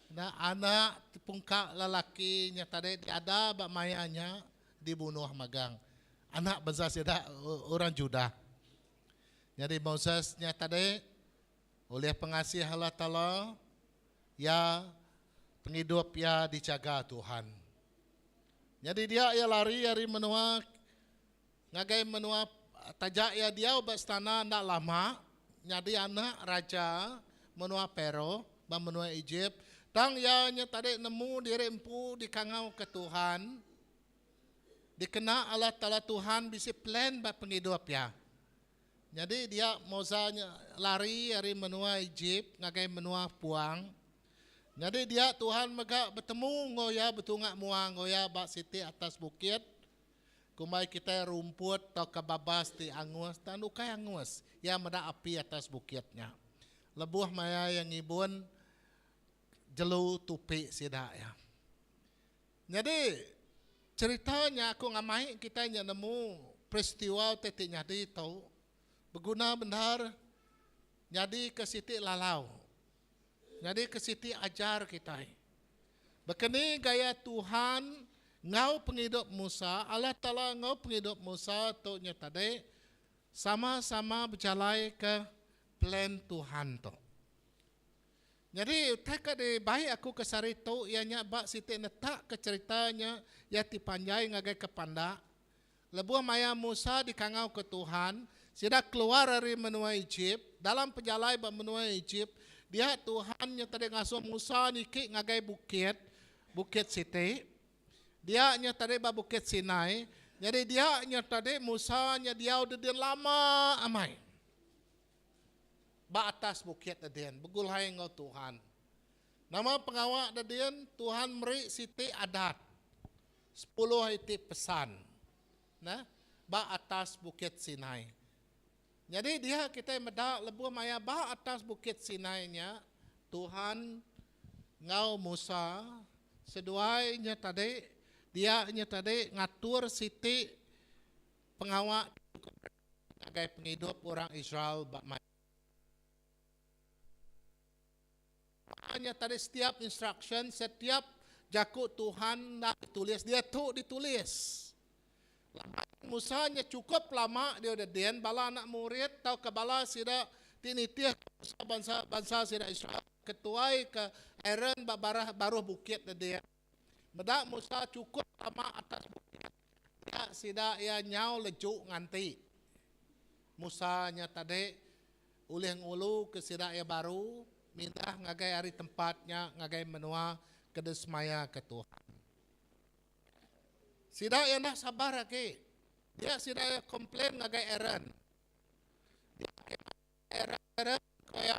Nah anak pungkak lelakinya tadi ada bak mayanya dibunuh magang. Anak bangsa sida orang Judah. Jadi Mosesnya tadi oleh pengasih Allah Ta'ala ya penghidup ya dijaga Tuhan. Jadi dia ya lari dari menua ngagai menua tajak ya dia obat istana ndak lama. Jadi anak raja menua Pero dan menua Egypt. Tang ya nya tadi nemu diri empu dikangau ke Tuhan. Dikena Allah Ta'ala Tuhan bisi plan bak penghidup ya. Jadi dia Mosanya lari dari menua Egypt ngagai menua Puang. Jadi dia Tuhan mega bertemu ngoya betungak muang ngoya bak siti atas bukit. Kumai kita rumput atau kebabas di angus dan ukai angus yang meda api atas bukitnya. Lebuh maya yang ibun jelu tupi sida ya. Jadi ceritanya aku ngamai kita nemu peristiwa tetik nyadi tahu. Berguna benar, jadi ke siti lalau. Jadi ke siti ajar kita. Begini gaya Tuhan, ngau penghidup Musa, Allah Ta'ala ngau penghidup Musa, tu nyatade, sama-sama berjalan ke plan Tuhan tu. Jadi, teka di baik aku ke sari tu, ianya bak siti netak ke ceritanya, ya tipanjai ngagai ke pandak. Lebuh maya Musa dikangau ke Tuhan, sida keluar dari menua Egypt, dalam perjalanan menua Egypt, dia Tuhannya tadi ngasuh Musa niki ngagai bukit Siti. Dia nya tadi ba bukit Sinai. Jadi dia nya tadi Musa nya dia udah lama amai. Ba atas bukit dadian, begulhai ngau Tuhan. Nama pengawak dadian Tuhan meri Siti adat. 10 itu pesan. Nah, ba atas bukit Sinai. Jadi dia kita medak lebuh maya bah atas bukit Sinai-nya Tuhan ngau Musa seduainya tadi dia nya tadi ngatur siti pengawak sebagai penghidup orang Israel bak hanya tadi setiap instruction setiap jakut Tuhan nak ditulis dia tu ditulis. Musanya cukup lama dia udah den bala anak murid tau ke bala sida tinitih bangsa sida Israel ketuai ke Aaron baru bukit dia. Medak Musa cukup lama atas bukit. Ya sida ya nyau lejuk nganti. Musanya tadi ulih ngulu ke sida ya baru minta ngagai hari tempatnya ngagai menua kedesmaya ke Tuhan. Sida yang nak sabar lagi. Dia sida komplain ngagai Aaron. Dia Aaron kaya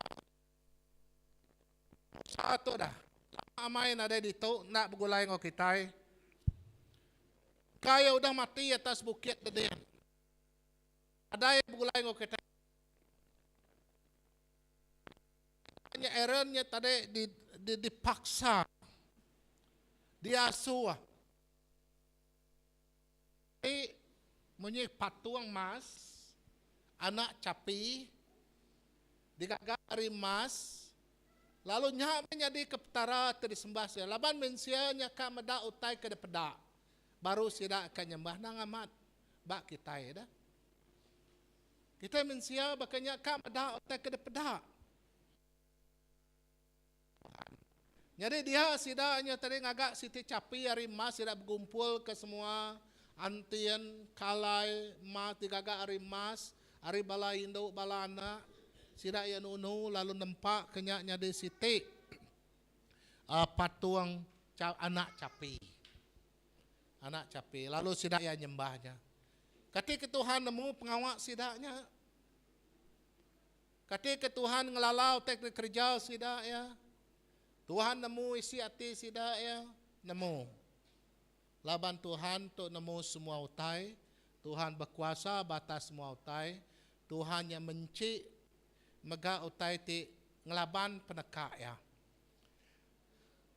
satu dah. Amai ada di tu nak bergulai ngau kita. Kaya udah mati atas bukit dia. Ada yang bergulai ngau kita. Hanya Aaronnya tadi dipaksa. Diasuh. Munyi patuang mas, anak capi, digagari mas, lalu nyak menjadi kepetara terisembah sia. Laban mensianya ka meda utai ke depeda. Baru sida akan nyembah nang amat. Bak kita ya dah. Kita mensia bakanya ka meda utai ke depeda. Jadi dia sidanya tadi ngagak siti capi hari mas sida berkumpul ke semua antian kalai mas digagak hari mas hari bala induk bala anak sida ya nunu lalu nempak kenyaknya di siti patuang anak capi lalu sida ya nyembahnya ketika Tuhan nemu pengawak sidanya ketika Tuhan ngelalau teknik kerja sida ya Tuhan nemu isi hati sida ya nemu laban Tuhan tu nemu semua utai. Tuhan berkuasa batas semua utai. Tuhan yang mencik maga utai ti ngelaban peneka ya.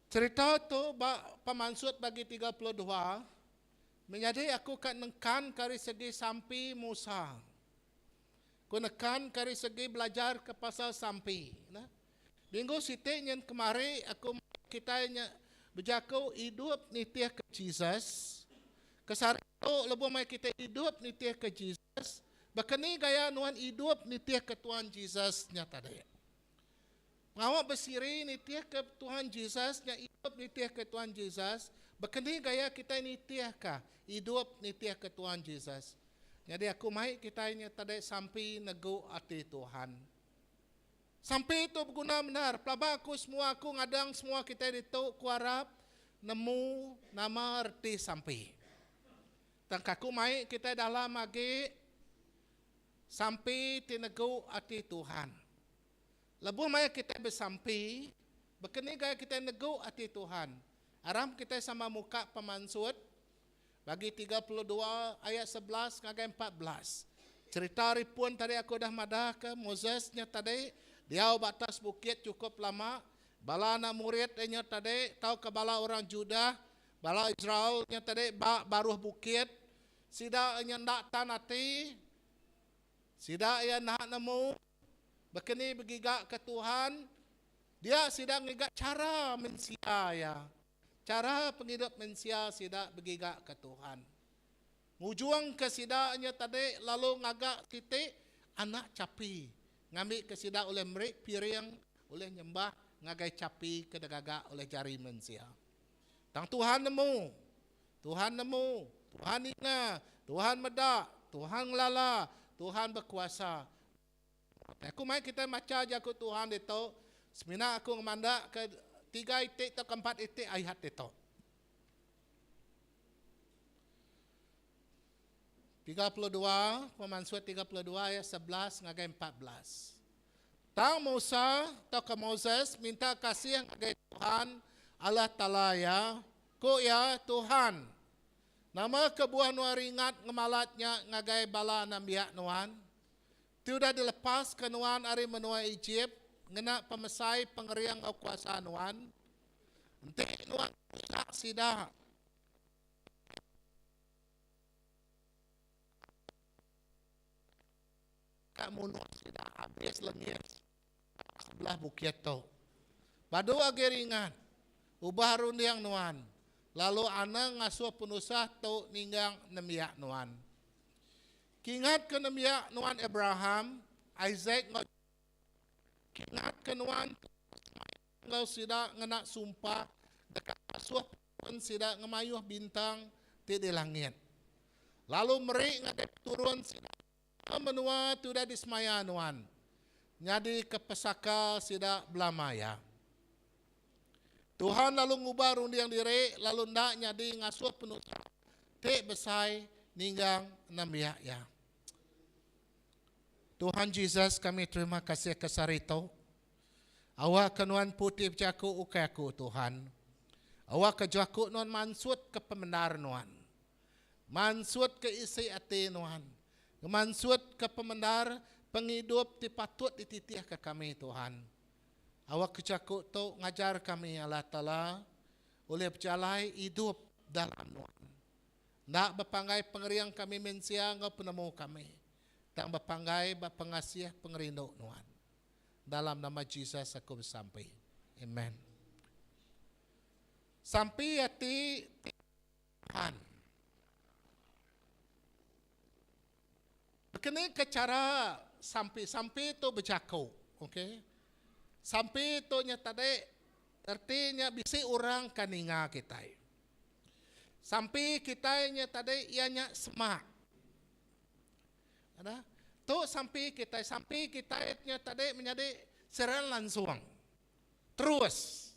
Cerita tu pemansut bagi 32 menjadi aku kan nekan dari segi sampai Musa. Aku nekan dari segi belajar ke pasal sampai. Nah, minggu sitik yang kemarin aku kita berjaku hidup nitia ke Jesus. Kesar itu lebih mai kita hidup nitia ke Jesus. Bahkan ni gaya nuan hidup nitia ke Tuhan Jesus nyata daya. Ngawak bersiri nitia ke Tuhan Jesus, nya hidup nitia ke Tuhan Jesus. Bahkan ni gaya kita nitia ka hidup nitia ke Tuhan Jesus. Jadi aku mai kita nya tadi sampai nego ati Tuhan. Sampai itu berguna benar. Pelaba aku ngadang semua kita itu kuarap nemu nama arti sampai. Dan kaku mai kita dalam lagi sampai tinego ati Tuhan. Lebuh mai kita bersampai, berkini gaya kita nego ati Tuhan. Aram kita sama muka pemansut bagi 32 ayat 11 ngagai 14. Cerita ripun tadi aku dah madah ke Mosesnya tadi, dia batas bukit cukup lama. Bala anak muridnya tadi tahu ke bala orang Judah, bala Israelnya tadi baruh bukit. Sida nyendak tanati, sida ia nak nemu. Bekini bergigak ke Tuhan, dia sedang ngigak cara mensia ya. Cara penghidup mensia sedang bergigak ke Tuhan. Mujuang ke sidaknya tadi lalu ngagak titik anak capi. Ngambil ke sidak oleh merik piring, oleh nyembah ngagai capi ke dagagak oleh jari mensia. Tang Tuhan nemu, Tuhan ingat, Tuhan medak, Tuhan lala, Tuhan berkuasa. Aku mai kita maca jago Tuhan itu. Semina aku ngemandak ke 3 itik atau ke 4 itik ayat itu. 32, pemansut 32 ayat 11 ngagai 14. Tang Musa atau ke Moses minta kasih ngagai Tuhan Allah Ta'ala ya. Ko ya Tuhan. Nama kebuah nuan ringat ngemalatnya ngagai bala nambiak nuan. Sudah dilepas ke nuan ari menua Egypt, ngena pemesai pengeriang au kuasa nuan. Ente nuan tak sida. Kamu nuan sida habis lengis sebelah bukit tu. Badu ageringan, ubah rundiang nuan. Lalu anang ngasuh penusah tu ninggang nemiak nuan. Kingat ke nemiak nuan Abraham, Isaac, kingat ke nuan ngau sida ngena sumpah dekat asuh pun sida ngemayuh bintang di langit. Lalu meri ngadep turun sida menua tuda dismaya nuan. Nyadi ke pesaka sida belamaya. Tuhan lalu ngubah rundiang diri lalu ndak nyadi ngasuh penusah. Tik besai ninggang namiak ya. Tuhan Yesus kami terima kasih kesarito. Awak kenuan putih jaku ukaku Tuhan. Awak kejaku nuan mansut ke pembenar nuan. Mansut ke isi hati nuan. Mansut ke pembenar penghidup dipatut dititiah ke kami Tuhan. Awak kejaku tu ngajar kami Allah Ta'ala oleh berjalai hidup dalam nuan. Nak berpanggai pengeriang kami mensia engkau penemu kami. Tak berpanggai pengasih pengerindu nuan. Dalam nama Yesus aku bersampai. Amen. Sampai hati Tuhan. Kena ke cara sampai itu berjaku. Okay? Sampai itu nyata dek. Artinya bisi orang kaninga kita. Sampai kita nyata dek ianya semak. Ada? Tu sampai kita tadi menjadi seran langsung. Terus.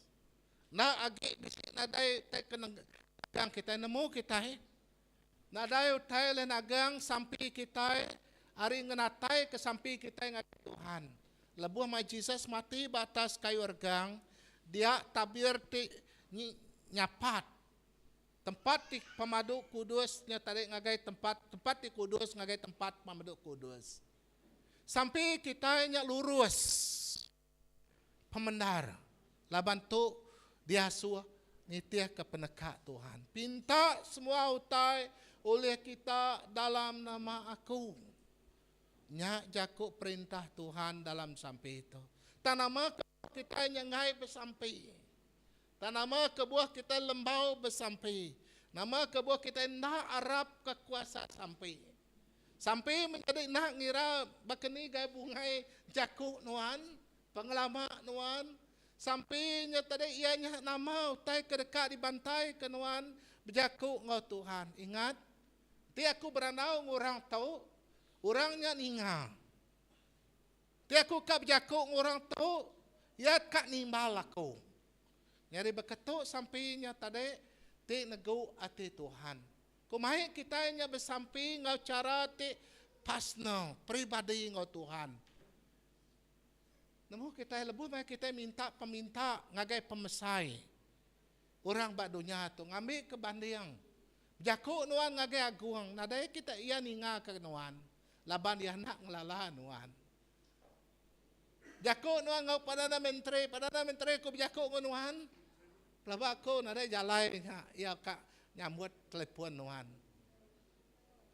Na agi bisi nadai agang kita nemu kita. Nadai utai len agang sampai kita hari ngenatai ke sampai kita ingat Tuhan. Lebuh ma Jesus mati batas kayu ergang, dia tabir ti nyapat. Tempat di pemaduk kudusnya tadi ngagai tempat di kudus ngagai tempat pemaduk kudus. Sampai kita nya lurus. Pemendar. Laban tu dia suah nitiah ke penekak Tuhan. Pinta semua utai oleh kita dalam nama aku. Nyak jakuk perintah Tuhan dalam sampai itu. Tanama kita nyangai bersampai. Tanama kebuah kita lembau bersampai. Nama kebuah kita nak Arab kekuasa sampai. Sampai menjadi nak ngira bakeni gaya bungai jakuk nuan. Pengelama nuan. Sampai nya tadi ianya nama utai kedekat dibantai ke nuan. Berjakuk ngau Tuhan. Ingat. Ti aku beranau orang tahu. Orangnya ninga. Ti aku kap berjakuk orang tahu. Ya kak nimbal aku. Nyari berketuk sampai nya tadi. Ti nego ati Tuhan. Kumai kita nya bersampai ngau cara ti personal. Pribadi ngau Tuhan. Namun kita lebu mai kita minta peminta ngagai pemesai. Orang bak dunia tu ngambil ke bandiang. Jakuk nuan ngagai agung. Nadai kita ia ninga ke nuan. Laban dia nak ngelala nuan. Jakuk nuan ngau Perdana Menteri ku jakuk nuan. Pelabak aku nadai jalai ia kak nyambut telepon nuan.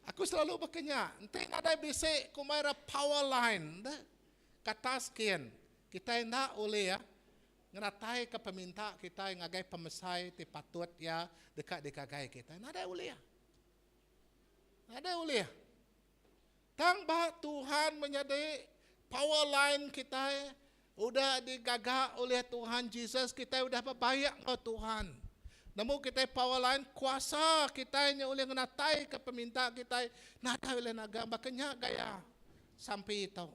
Aku selalu berkenya. Nanti nadai bisik kumaira power line. Kata sekian. Kita nak oleh ya. Ngeratai ke peminta kita yang ngagai pemesai ti patut ya dekat dekagai kita. Nadai oleh ya. Nadai oleh ya. Tang bah Tuhan menjadi power line kita udah digagak oleh Tuhan Yesus, kita udah berbayak ke Tuhan. Namun kita power line kuasa kita nya oleh ngenatai ke peminta kita nadai oleh naga bakanya gaya sampai itu.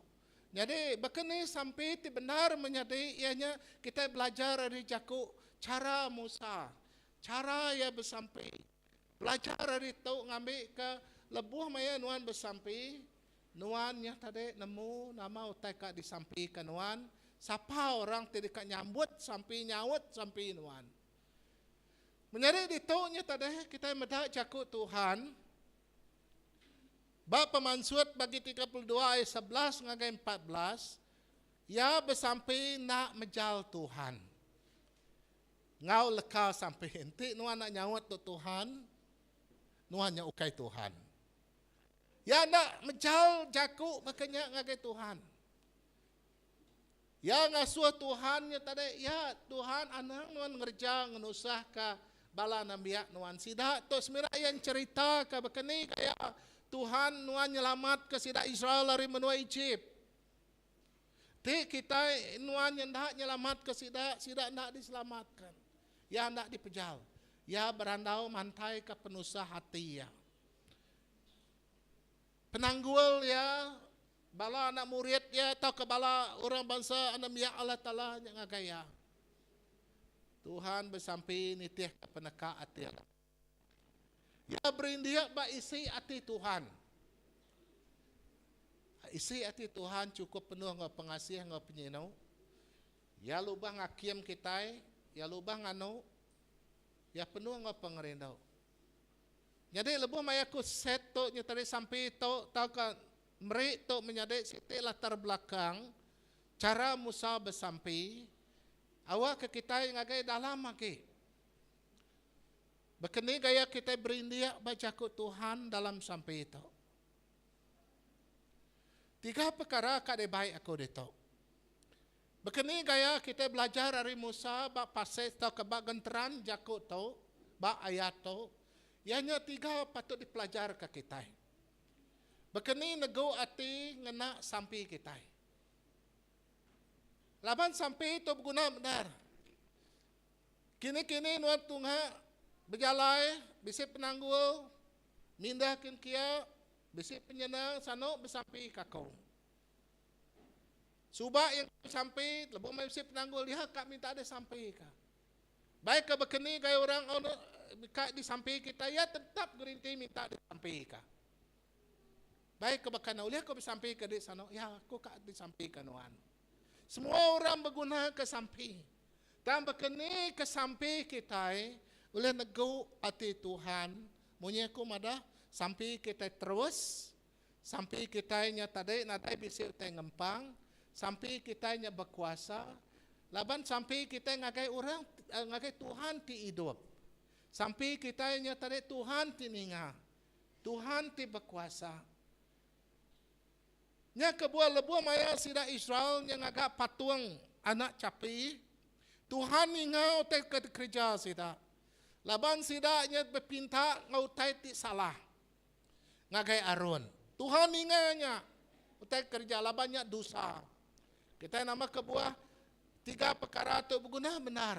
Jadi bakani sampai ti benar menjadi ianya kita belajar dari jakuk cara Musa, cara ia bersampai. Belajar dari tu ngambil ke lebuh maya nuan bersampai. Nuan yang tadi nemu nama utai kak disampaikan nuan. Siapa orang tidak nyambut sampai nyawut sampai nuan. Menjadi ditunya tadi kita mendak jakuk Tuhan. Bab pemansut bagi 32 ayat 11 ngagai 14. Ya bersampai nak menjal Tuhan. Ngau lekal sampai henti nuan nak nyawut tu Tuhan. Nuan yang ukai Tuhan. Ya nak menjal jakuk makanya ngagai Tuhan. Ya ngasuh Tuhan ya tadi ya Tuhan anak nuan ngerja ngenusah ka bala nambiak nuan sidak tu semira yang cerita ka bekeni kaya Tuhan nuan nyelamat ke sidak Israel dari menua Egypt. Ti kita nuan yang dak nyelamat ke sidak dak diselamatkan. Ya dak dipejal. Ya berandau mantai ke penusah hati ya. Penanggul ya, bala anak murid ya, atau ke bala orang bangsa anak miyak Allah Ta'ala yang agaya. Tuhan bersampai nitih ke peneka hati Allah. Ya berindiak ba isi hati Tuhan. Isi hati Tuhan cukup penuh dengan pengasih, dengan penyinau. Ya lubang hakim kita, ya lubang anu, ya penuh dengan pengerindau. Jadi lebuh mayaku set tu nya tadi sampai tu tau ka merik tu menjadi siti latar belakang cara Musa bersampai awak ke kita yang agak dalam lagi. Bekeni gaya kita berindiak baca ku Tuhan dalam sampai itu. 3 perkara kade baik aku dito. Bekeni gaya kita belajar dari Musa bak pasal tau ke bak genteran jakut tu bak ayat tu. Ianya 3 patut dipelajar ke kita. Bekeni nego ati ngena sampai kita. Laban sampai itu berguna benar. Kini nuan tungha berjalai, bisi penanggul, mindahkan kia, bisi penyenang, sanok bersampai kakau. Subak yang sampai, lebih mai bisi penanggul, lihat kak minta ada sampai kak. Baik ke bekeni gaya orang kak disampai kita, ya tetap gerinti minta disampaikan. Baik ke bekana, lihat kau bersampai ke di sana, ya aku kak disampaikan nuan. Semua orang berguna ke sampai. Dan bekeni ke sampai kita, oleh nego hati Tuhan, munyaku madah sampai kita terus sampai kitanya tadi nadai bisi utai ngempang, sampai kitanya berkuasa, laban sampai kita ngagai orang, ngagai Tuhan ti hidup. Sampai kitanya tadi Tuhan ti ninga, Tuhan ti berkuasa. Nya kebuah lebuah maya sida Israel yang agak patuang anak capi, Tuhan ninga utai kerja sida. Laban sida nya berpinta ngautai ti salah. Ngagai Aaron. Tuhan inganya utai kerja labannya dosa. Kita nama kebuah 3 perkara itu berguna benar.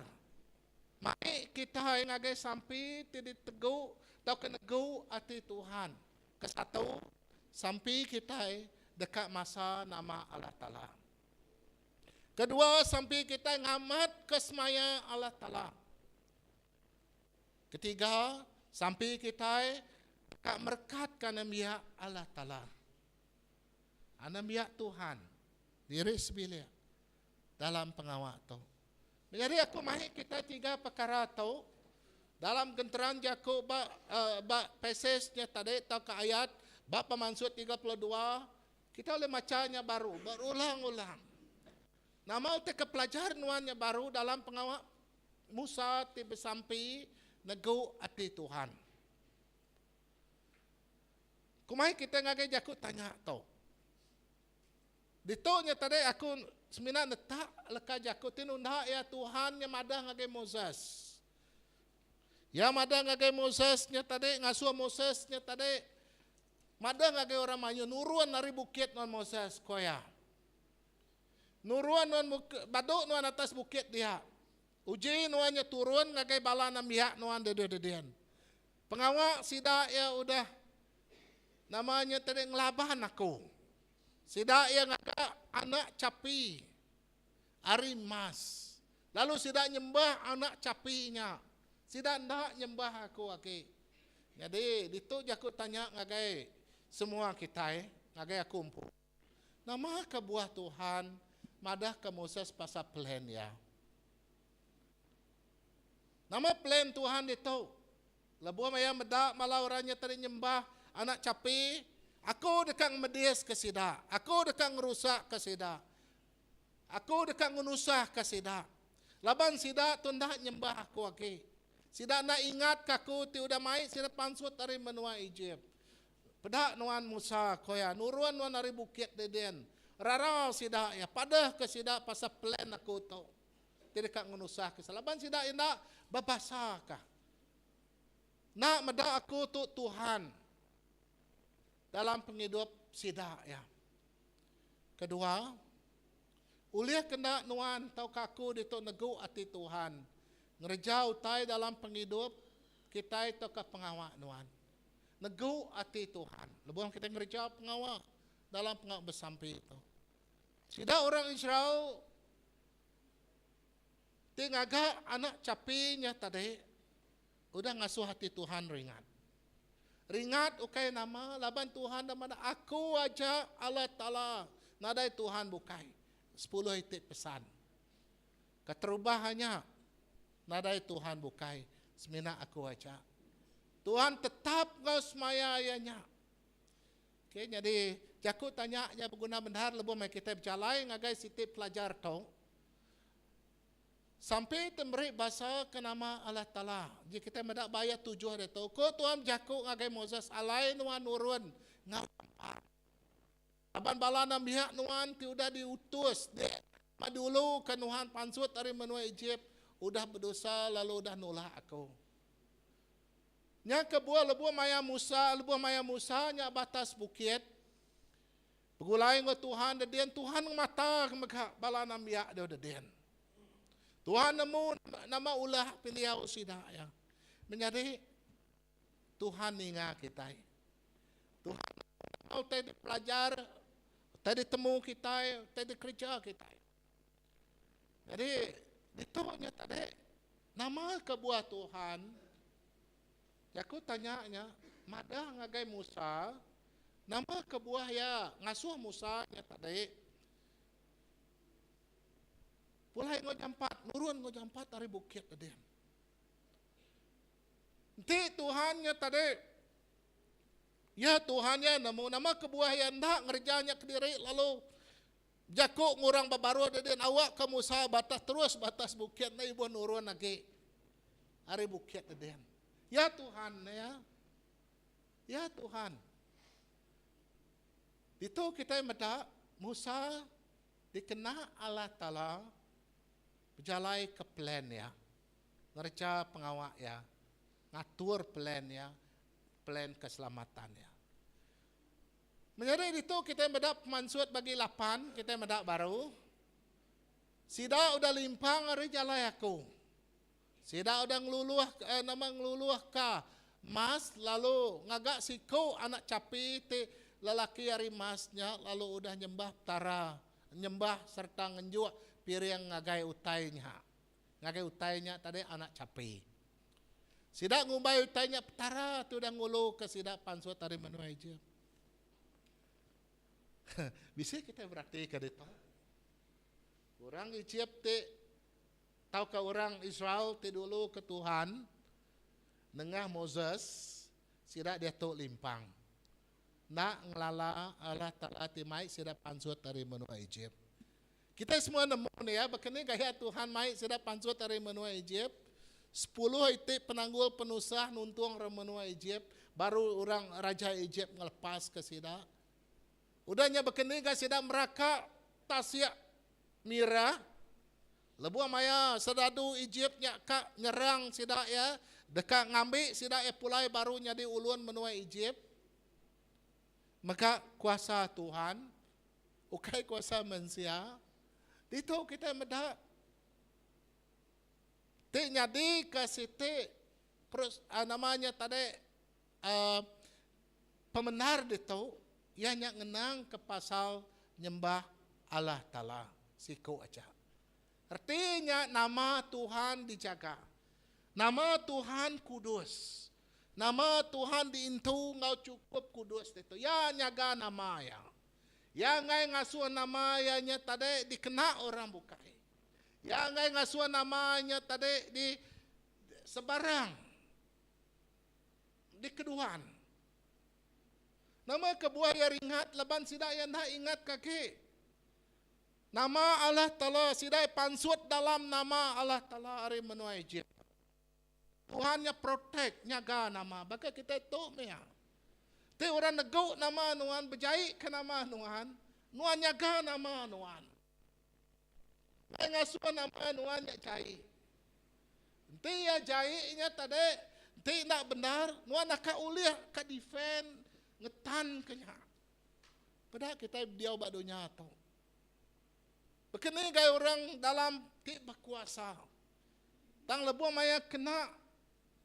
Mari kita yang ngagai sampai tidak teguh atau kenegu hati Tuhan. Kesatu sampai kita dekat masa nama Allah Ta'ala. Kedua sampai kita ngamat kesemaya Allah Ta'ala. Ketiga sampai kita kak merkatkan anamia Allah Ta'ala. Anamia Tuhan. Diri sebilia. Dalam pengawal tu. Jadi aku mahi kita 3 perkara tu. Dalam genteran jaku pasage-nya tadi atau ke ayat. Bab Pemansut 32. Kita boleh macanya baru. Berulang-ulang. Nama utai kepelajaran nuannya baru dalam pengawal. Musa tiba sampai nego hati Tuhan. Kumai kita ngagai jaku tanya tau. Ditonya tadi aku semina netak leka jaku tinunda ya Tuhan yang madah ngagai Moses. Ya madah ngagai Mosesnya tadi ngasuh Mosesnya tadi madah ngagai orang Melayu nuruan dari bukit non Moses koya. Nuruan non baduk non atas bukit dia. Uji nuannya turun ngagai balana miak nuan dede-dedean. Pengawal sida ya udah namanya tadi ngelaban aku. Sida yang agak anak capi. Ari mas. Lalu sida nyembah anak capinya. Sida ndak nyembah aku lagi. Jadi itu aku tanya ngagai semua kita ngagai aku umpu. Nama ke buah Tuhan madah ke Moses pasal plan ya. Nama plan Tuhan itu. Lebuah maya medak malah orangnya tadi nyembah anak capi, aku dekang medias ke sida. Aku dekang rusak ke sida. Aku dekang nusah ke sida. Laban sida tu ndak nyembah aku lagi. Sida nak ingat kaku ti udah mai sida pansut dari menua Egypt. Pedak nuan Musa koya nuruan nuan dari bukit deden. Rara sida ya padah ke sida pasal plan aku tu. Tidak kak nusah ke sida. Laban sida indak babasa kah. Nak medak aku tu Tuhan. Dalam penghidup sida ya. Kedua, uliah kena nuan tau kaku di tu nego ati Tuhan. Ngerjau utai dalam penghidup kita itu ke pengawak nuan. Nego ati Tuhan. Lebuang kita ngerjau pengawak dalam pengawak bersampai itu. Sida orang Israel tingaga anak capinya tadi udah ngasuh hati Tuhan ringat. Ringat ukai nama laban Tuhan nama aku aja Allah Ta'ala. Nadai Tuhan bukai. 10 itik pesan. Keterubahannya nadai Tuhan bukai. Semina aku aja. Tuhan tetap ngau semayanya. Okay, jadi jaku tanya nya berguna benar lebih mai kita berjalai ngagai siti pelajar tau. Sampai temberi bahasa ke nama Allah Ta'ala. Jika kita mendak bayar 7 hari itu. Ko Tuhan jaku ngagai Moses alai nuan urun. Ngau tempat. Aban balana mihak nuan ti udah diutus. Dulu ke nuhan pansut dari menua Egypt. Udah berdosa lalu udah nulah aku. Nya kebuah lebuah maya Musa nya batas bukit. Pegulai ngo Tuhan dedian Tuhan mata balana mihak dia dedian. Tuhan nemu nama ulah piliau sida ya. Menjadi Tuhan ninga kita. Tuhan mau tadi pelajar, tadi temu kita, tadi kerja kita. Jadi ditonya tadi nama kebuah Tuhan. Aku tanyanya, madah ngagai Musa, nama kebuah ya ngasuh Musa nya tadi. Pulai ngo jampat, nurun ngo jampat dari bukit tadi. Nanti Tuhannya tadi Ya Tuhan ya, nama kebuah yang dah ngerjanya ke diri lalu Jakuk ngurang babaru dan awak kamu sah batas bukit na ibu nurun lagi. Hari bukit dan. Ya Tuhan ya. Ya Tuhan. Itu kita meda Musa dikena Allah Ta'ala berjalai ke plan ya. Ngerja pengawak ya. Ngatur plan ya. Plan keselamatan ya. Menjadi itu kita mendapat mansut bagi 8, kita mendapat baru. Sida udah limpang hari jalai aku. Sida udah ngeluluh ka mas lalu ngagak siku anak capi ti lelaki hari masnya lalu udah nyembah serta ngenjuak piring ngagai utainya. Ngagai utainya tadi anak capi. Sida ngumbai utainya petara tu udah ngulu ke sida pansut hari menuai je. Bisa kita berarti ke itu. Orang Egypt tahu ke orang Israel dulu ke Tuhan nengah Moses sida dia tu limpang. Nak ngelala Allah Ta'ala timai sida pansut dari menua Egypt. Kita semua nemu nih ya, begini gaya Tuhan mai sida pansut dari menua Egypt. 10 itu penanggul penusah nuntung menua Egypt, baru orang raja Egypt ngelepas ke sida. Udahnya begini gak sida meraka tasya mira. Lebu maya sedadu Egypt kak nyerang sida ya. Dekat ngambil sida pulai baru nyadi ulun menua Egypt. Maka kuasa Tuhan, ukai kuasa manusia. Itu kita medak. Ti nyadi ke siti namanya tadi pemenar itu. Ia ngenang ke pasal nyembah Allah Ta'ala. Siku aja. Artinya nama Tuhan dijaga. Nama Tuhan kudus. Nama Tuhan diintu ngau cukup kudus itu. Ya nyaga nama ya. Ya ngai ngasuh namanya tadi dikena orang bukai. Ya ngai ngasuh namanya tadi di sebarang. Di keduaan. Nama kebuah yang ingat leban sidai yang dah ingat kaki. Nama Allah Ta'ala sidai pansut dalam nama Allah Ta'ala hari menua Egypt. Tuhannya protect, nyaga nama. Baka kita itu ya. Ti orang neguk nama nuan, berjahit ke nama nuan. Nuan nyaga nama nuan. Ngasuh nama nuan yang jahit. Ti ya jahitnya tadi. Ti nak benar. Nuan nak uliah, ka defend. Ngetan kenya. Padahal kita dia obat dunia tu. Begini gaya orang dalam ti berkuasa. Tang lebu maya kena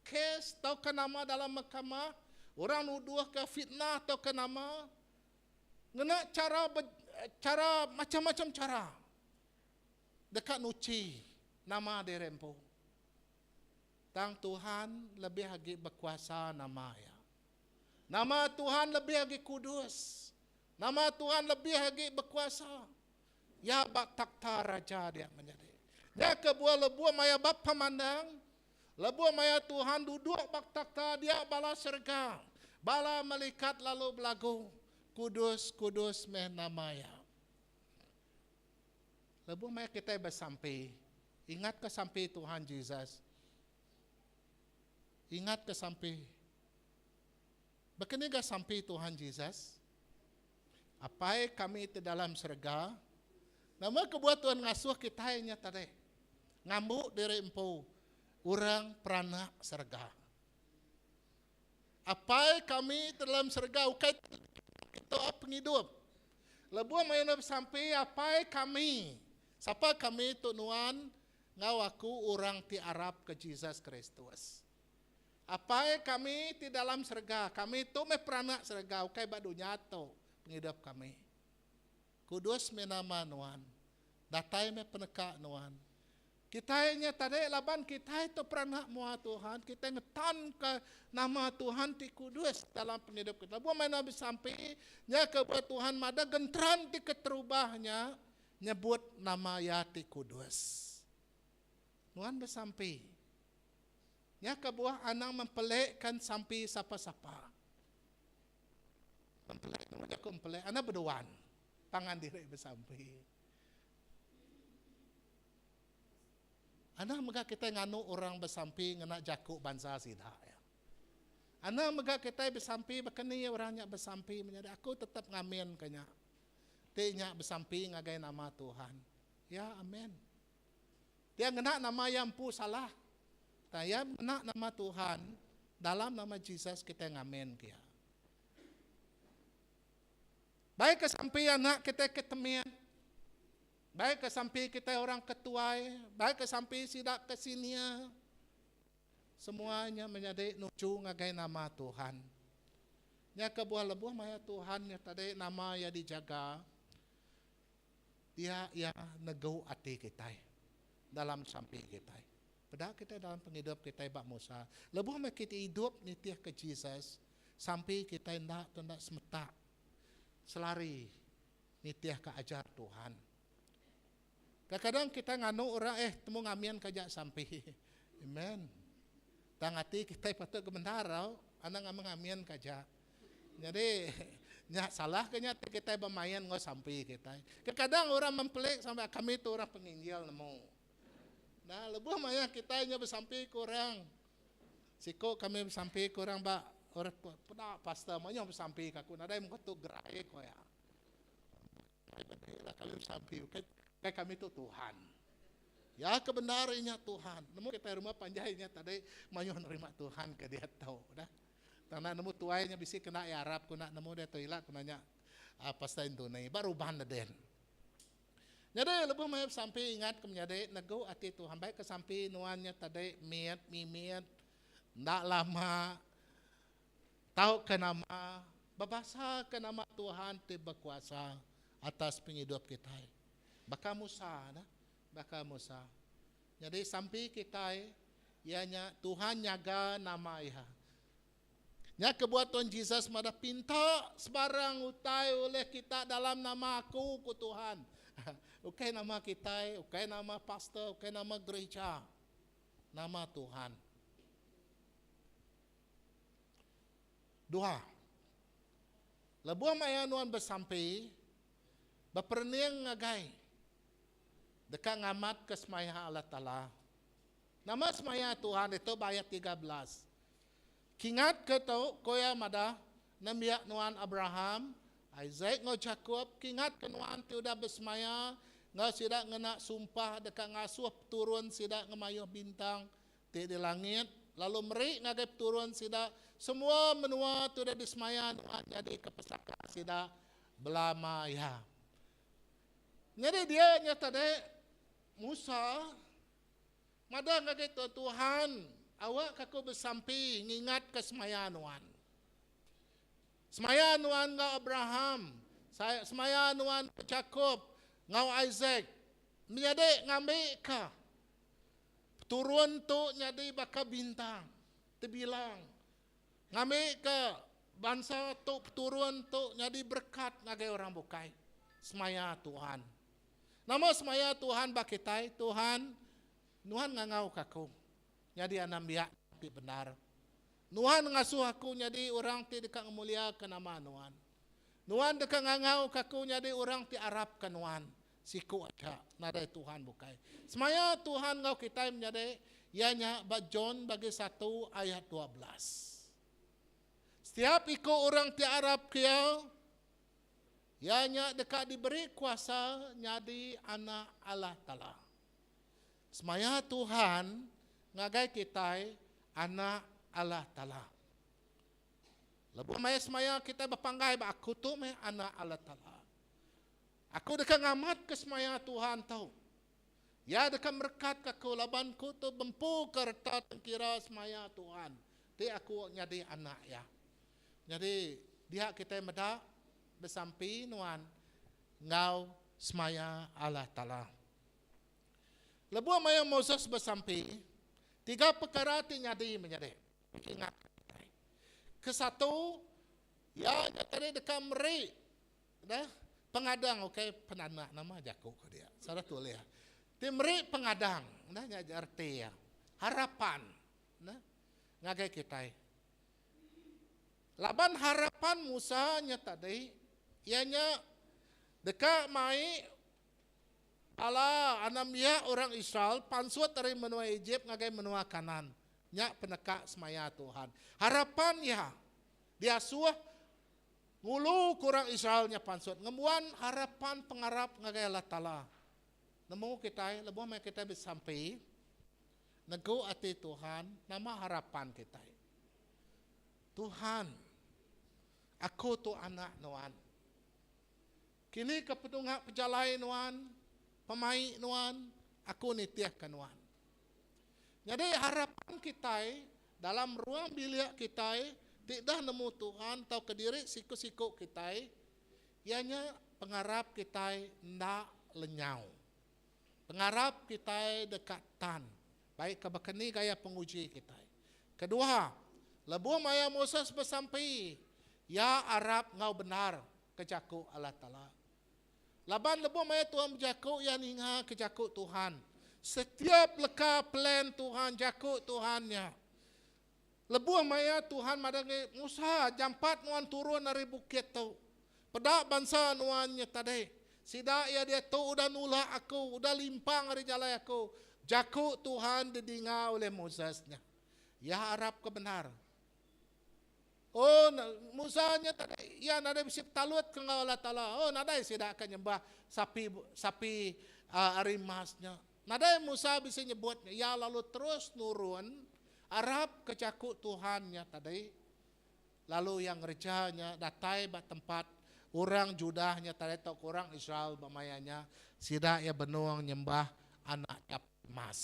kes tau ke nama dalam mahkamah. Orang nuduh ke fitnah tau ke nama. Ngena cara macam-macam cara. Dekat nuci nama dirempo. Tang Tuhan lebih lagi berkuasa nama ya. Nama Tuhan lebih lagi kudus. Nama Tuhan lebih lagi berkuasa. Ya bak takhta raja dia menjadi. Ya kebuah lebuah maya bak pemandang. Lebuah maya Tuhan duduk bak takhta dia bala serga. Bala malaikat lalu belagu. Kudus, kudus meh namanya. Lebuah maya kita bersampai. Ingat ke sampai Tuhan Yesus. Ingat ke sampai. Begini gak sampai Tuhan Yesus? Apa kami di dalam surga? Nama kebuat Tuhan ngasuh kita hanya tadi. Ngambuk dari empu. Orang peranak surga. Apa kami di dalam surga? Ukai itu penghidup. Lebuah mayonab sampai apa kami? Siapa kami tunuan? Ngawaku orang ti Arab ke Yesus Kristus. Apa kami di dalam surga? Kami itu peranak surga. Ukai badunya tu penghidup kami. Kudus menama nuan. Datai peneka nuan. Kita hanya tadi laban kita itu peranak mua Tuhan. Kita ngetan ke nama Tuhan ti kudus dalam penghidup kita. Buat mana sampai nya kebuat Tuhan mada gentran ti keterubahnya nyebut nama ya ti kudus. Nuan bersampai. Ya kebuah anak mempelekkan sampai sapa-sapa. Mempelai, nama Jakob mempelai. Ana berdoan. Pangan diri bersampai. Ana mega kita nganu orang bersampai ngena Jakob bangsa sida. Ya. Ana mega kita bersampai bakani orangnya bersampai menjadi aku tetap ngamen kanya. Tinya bersampai ngagai nama Tuhan. Ya amin. Dia ngena nama yang pu salah. Taya ngena nama Tuhan dalam nama Jesus kita ngamen kia. Baik kesampai anak kita ketemian. Baik kesampai kita orang ketuai. Baik kesampai sidak kesinia. Semuanya menjadi nucu ngagai nama Tuhan. Nya kebuah lebuh maya Tuhan ya tadi nama ya dijaga. Dia ya negau hati kita. Dalam sampai kita. Padahal kita dalam penghidup kita bak Musa. Lebuh maya kita hidup nitiah ke Jesus. Sampai kita hendak semetak. Selari nitiah ke ajar Tuhan. Kadang-kadang kita nganu orang temu ngamian kajak sampai. Amen. Tangati kita patut kebenarau, anak ngamian kajak. Jadi nya salah kenya kita bermain ngos sampai kita. Kadang orang mempelik sampai kami itu orang penginjil nemu. Nah, lebih maya kita nya bersampai kurang. Siko kami bersampai kurang ba orang pernah pasta manya bersampai kaku nada yang tu gerai ko ya. Kami bersampai kayak kami itu Tuhan. Ya kebenarannya Tuhan. Nemu kita rumah panjainya tadi mayu nerima Tuhan ke dia tahu dah. Karena nemu tuainya bisi kena ya Arab kuna nemu dia toilet kunanya pasta Indonesia baru ban den. Jadi lebih banyak sampai ingat kemudian nego ati Tuhan baik kesampai nuannya tadi mimit ndak lama tahu ke nama babasa ke nama Tuhan tiba kuasa atas penghidup kita. Baka Musa, nah, baka Musa. Jadi sampai kita ianya Tuhan nyaga nama iha. Nya kebuatan Jesus mada pinta sebarang utai oleh kita dalam nama aku ku Tuhan. Ukai nama kita, ukai nama pastor, ukai nama gereja. Nama Tuhan. Dua. Lebuah mayanuan bersampai baperniang ngagai. Dekat ngamat kesmaya Allah Ta'ala. Nama semaya Tuhan itu ayat 13. Kingat ke tau koya mada nambiak nuan Abraham, Isaac ngo Jacob, kingat ke nuan tiuda besmaya, nga sida ngena sumpah dekat ngasuh turun sida ngemayo bintang ti di langit, lalu meri ngagep turun sida semua menua tiuda besmaya nuan jadi kepesaka sida belamaya. Jadi dia nyata de Musa mada ngagep Tuhan awak kaku bersampi ngingat ke semayanuan. Semayanuan ngau Abraham, semayanuan Jacob, ngau Isaac. Menjadi ngambil ka. Turun tu nyadi baka bintang. Terbilang. Ngambil ke bangsa tu turun tu nyadi berkat ngagai orang bukai. Semaya Tuhan. Nama semaya Tuhan bakitai Tuhan. Tuhan ngangau kaku. Jadi anak biak ti benar. Nuhan ngasuh aku jadi orang ti dekat mulia ke nama Nuhan. Nuhan dekat ngangau kaku jadi orang ti Arab ke Nuhan. Siku aja nada Tuhan bukai. Semaya Tuhan ngau kita menjadi ianya John bagi 1 ayat 12. Setiap iko orang ti Arab kia ianya dekat diberi kuasa jadi anak Allah Ta'ala. Semaya Tuhan ngagai kita anak Allah Ta'ala. Lebu maya semaya kita berpanggai aku tu me anak Allah Ta'ala. Aku dekat ngamat ke semaya Tuhan tahu. Ya dekat merkat ke kulabanku tu bempu kerta kira semaya Tuhan. Di aku nyadi anak ya. Jadi dia kita meda bersampi nuan ngau semaya Allah Ta'ala. Lebu maya Moses bersampi 3 perkara nyadi menjadi. Ingat. Kesatu, ya tadi dekat meri. Dah, pengadang, okey, penana nama Jakob dia. Salah tulis ya. Di meri pengadang, nah nyajar arti ya. Harapan, nah ngagai kita. Laban harapan Musa nya tadi, ianya dekat mai ala anamia orang Israel pansut dari menua Egypt ngagai menua Kanan. Nya peneka semaya Tuhan. Harapan ya dia suah ngulu kurang Israelnya pansut. Ngemuan harapan pengarap ngagai Allah Ta'ala. Nemu kita, lebuh mai kita bisa sampai nego ati Tuhan, nama harapan kita. Tuhan, aku tu anak nuan. Kini kepetunga pejalai nuan, pemai nuan, aku nitiah ke nuan. Jadi harapan kita dalam ruang bilik kita tidak nemu Tuhan atau ke diri siku-siku kita, ianya pengharap kita ndak lenyau. Pengharap kita dekatan, baik kebekeni gaya penguji kita. Kedua, lebuh maya Moses bersampai, ya Arab ngau benar kejaku Allah Ta'ala. Laban lebuh maya Tuhan berjaku, ya ninga kejaku Tuhan. Setiap leka plan Tuhan, jaku Tuhannya. Lebuh maya Tuhan madangi Musa, jampat nuan turun dari bukit tu. Pedak bangsa nuannya tadi. Sida ya dia tu udah nulah aku, udah limpang dari jalan aku. Jaku Tuhan didinga oleh Mosesnya. Ya harap kebenar. Oh Musa-nya tadi, ya nada bisa talut ke Allah Ta'ala. Oh nada sida akan nyembah sapi arimasnya. Nada Musa bisa nyebutnya. Ya lalu terus nurun, harap ke jaku Tuhannya tadi. Lalu yang rejanya datai bat tempat orang Judahnya tadi atau orang Israel bamayanya sida ya benuang nyembah anaknya emas.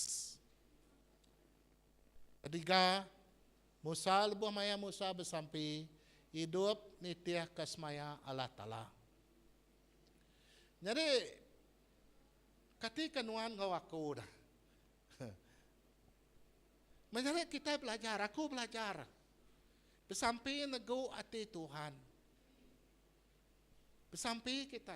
Ketiga, Musa lebuh maya Musa bersampai hidup nitiah kasmaya Allah Ta'ala. Jadi ketika nuan kau aku dah. Menjadi kita belajar, aku belajar. Bersampai nego ati Tuhan. Bersampai kita.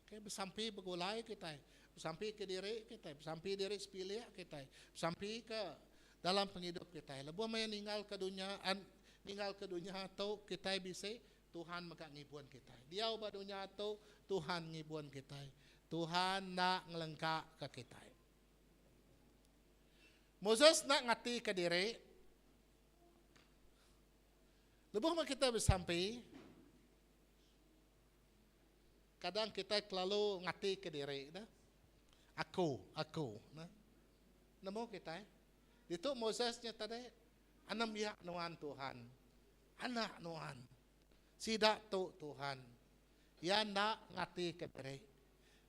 Okay, bersampai begulai kita. Bersampai ke diri kita. Bersampai diri sepilih kita. Bersampai ke dalam penghidup kita. Lebuh maya ninggal ke dunia atau kita bisa Tuhan maka ngibuan kita. Dia ubah dunia atau Tuhan ngibuan kita. Tuhan nak ngelengkak ke kita. Moses nak ngati ke diri. Lebuh maya kita bersampai. Kadang kita selalu ngati ke diri. Nah? Aku. Nah? Nemu kita. Itu Mosesnya tadi. Anam ya nuan Tuhan. Anak nuan. Sidak tu Tuhan. Ya nak ngati ke diri.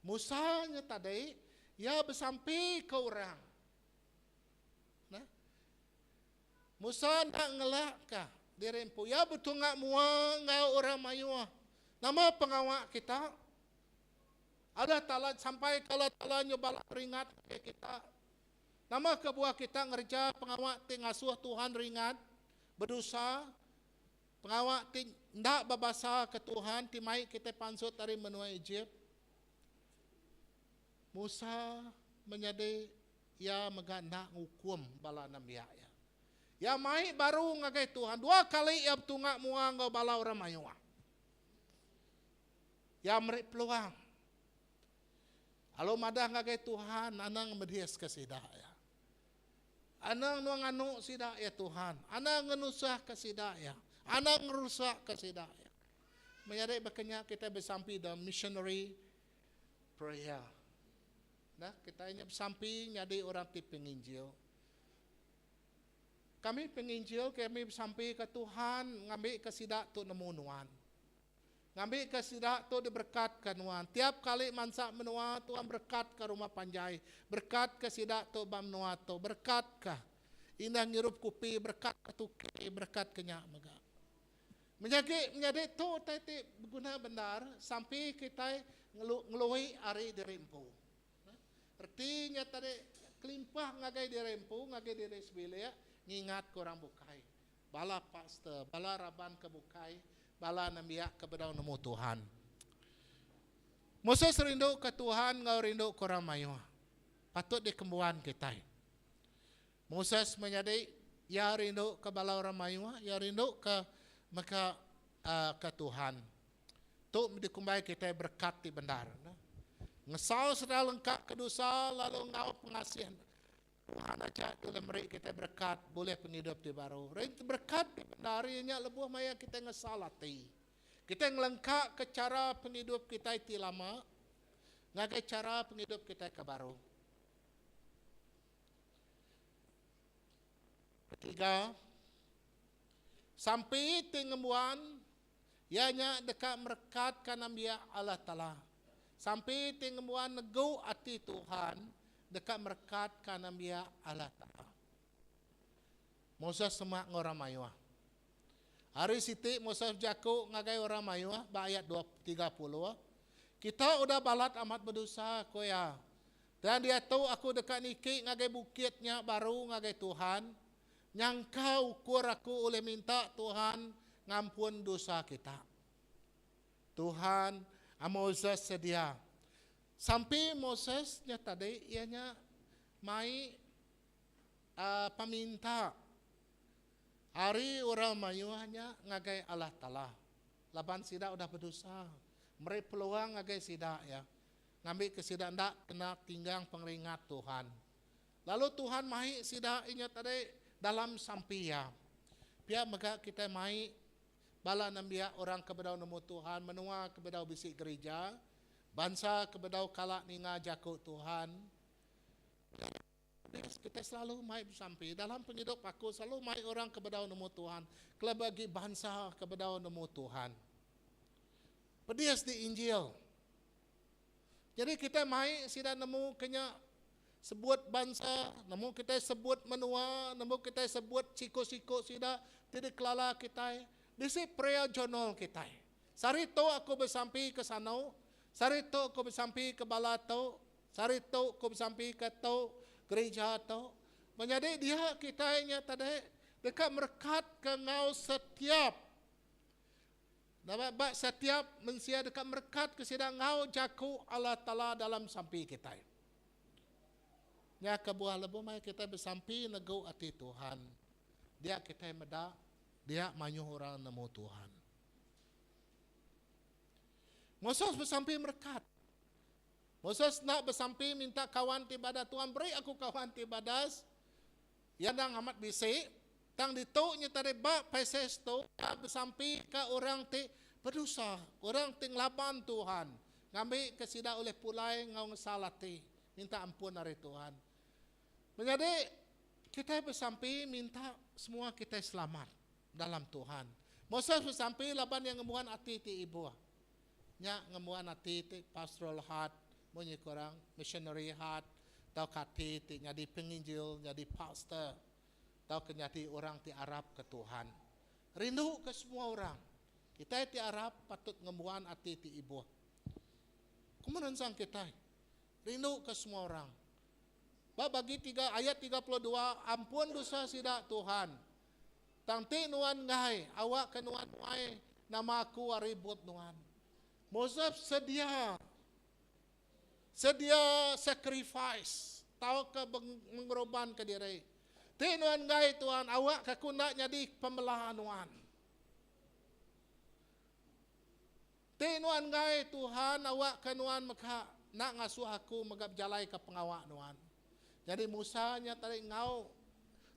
Musanya tadi. Ya bersampai ke orang. Nah? Musa nak ngelak kah diri empu. Ya betul ngak muang ngau orang mayuah. Nama pengawak kita, Allah Ta'ala sampai kalau Ta'ala nyoba ringat ke kita. Nama kebuah kita ngerja pengawak ngasuh Tuhan ringat, berdosa, pengawak tidak babasa ke Tuhan, timai kita pansut dari menua Egypt. Musa menjadi ya meganda hukum bala nabiya. Ya mai baru ngagai Tuhan, 2 kali ya tungak muang ngau bala orang mayuah. Ya merik peluang. Kalau madah ngagai Tuhan, anang medias ke sidak ya. Anang nuang anu sidak ya Tuhan. Anang ngenusah ke sidak ya. Anang ngerusak ke sidak ya. Menjadi berkenyak kita bersampai dalam missionary prayer. Nah, kita ini bersampai jadi orang ti penginjil. Kami penginjil, kami bersampai ke Tuhan, ngambil ke sidak tu nemu nuan. Ngambil ke sidak tu diberkat ke nuan. Tiap kali mansak menua Tuhan berkat ke rumah panjai. Berkat ke sidak tu bam menua tu. Berkat ke indah ngirup kupi. Berkat ke tuki. Berkat ke nyak mega. Menjadi tu tadi berguna benar. Sampai kita ngeluhi hari diri empu. Artinya tadi kelimpah ngagai diri empu. Ngagai diri sebilik. Ngingat korang bukai. Bala pastor. Bala raban ke bukai. Bala nambiak kepada nemu Tuhan. Moses rindu ke Tuhan, ngau rindu ke orang mayuah. Patut dikembuan kita. Moses menjadi ya rindu ke bala orang mayuah, ya rindu ke maka ke Tuhan. Tu dikumbai kita berkat di benar. Ngesal sudah lengkap ke dosa, lalu ngau pengasihan. Tuhan aja dalam mereka kita berkat, boleh penghidup di baru. Itu berkat di benar, ianya lebuh maya kita ngesal hati. Kita ngelengkap ke cara penghidup kita itu lama, ngagai cara penghidup kita ke baru. Ketiga, sampai tingemuan, ianya dekat merekat kanambia Allah Ta'ala. Sampai tingemuan nego ati Tuhan, dekat merekat kanambia Allah Ta'ala. Moses semak ngorang mayuah. Hari siti Moses jaku ngagai orang mayuah, ayat 30. Kita udah balat amat berdosa koya. Dan dia tahu aku dekat niki ngagai bukitnya baru ngagai Tuhan. Nyangka ukur aku oleh minta Tuhan ngampun dosa kita. Tuhan Moses sedia. Sampai Mosesnya tadi ianya mai peminta. Hari orang mayuahnya ngagai Allah Ta'ala. Laban sida udah berdosa. Mereka peluang ngagai sida ya. Ngambil ke sida ndak kena tinggang pengeringat Tuhan. Lalu Tuhan mai sida inya tadi dalam sampia. Pia maka kita mai bala nambia orang kebedau nemu Tuhan, menua kebedau bisik gereja, bangsa kebedau kalak ninga jaku Tuhan. Kita selalu mai sampai dalam penghidup aku selalu mai orang kebedau nemu Tuhan. Kalau bagi bangsa kebedau nemu Tuhan. Pedias di Injil. Jadi kita mai sida nemu kenya sebut bangsa, nemu kita sebut menua, nemu kita sebut siko-siko sida tidak kelala kita. Disi prea jonol kita. Sarito aku bersampai ke sana, sarito aku bersampai ke balato, sarito aku bersampai ke tau gereja atau menjadi dia kitanya tadi dekat merekat ke ngau setiap nampak setiap mensia dekat merekat ke sidang ngau jaku Allah Ta'ala dalam sampai kita. Nya kebuah lebu mai kita bersampai nego ati Tuhan. Dia kita meda, dia manyuh orang nemu Tuhan. Moses bersampai merekat. Moses nak bersampai minta kawan tibadah Tuhan, beri aku kawan tibadas. Yang dang amat bisik, tang dituknya tadi bak peses tu, bersampai ke orang ti berdosa, orang ti ngelaban Tuhan. Ngambil kesida oleh pulai ngau ngesalati, minta ampun dari Tuhan. Menjadi kita bersampai minta semua kita selamat dalam Tuhan. Moses bersampai laban yang ngemuan hati ti ibu. Nya ngemuan hati ti pastoral heart, punya korang missionary heart, tau kati jadi penginjil, jadi pastor, tau kenyati orang ti Arab ke Tuhan. Rindu ke semua orang. Kita ti Arab patut ngemuan hati ti ibu. Kumanan sang kita? Rindu ke semua orang. Bagi ayat 32, ampun dosa sida Tuhan. Tangti nuan ngai, awak ke nuan ngai, nama aku aribut nuan. Moses sedia sacrifice, tahu ke mengorban ke diri. Tinuan gai Tuhan, awak kakuna jadi pembelahan Tuhan. Tinuan gai Tuhan, awak kenuan maka nak ngasuh aku magap jalai ke pengawak Tuhan. Jadi Musa nya tadi ngau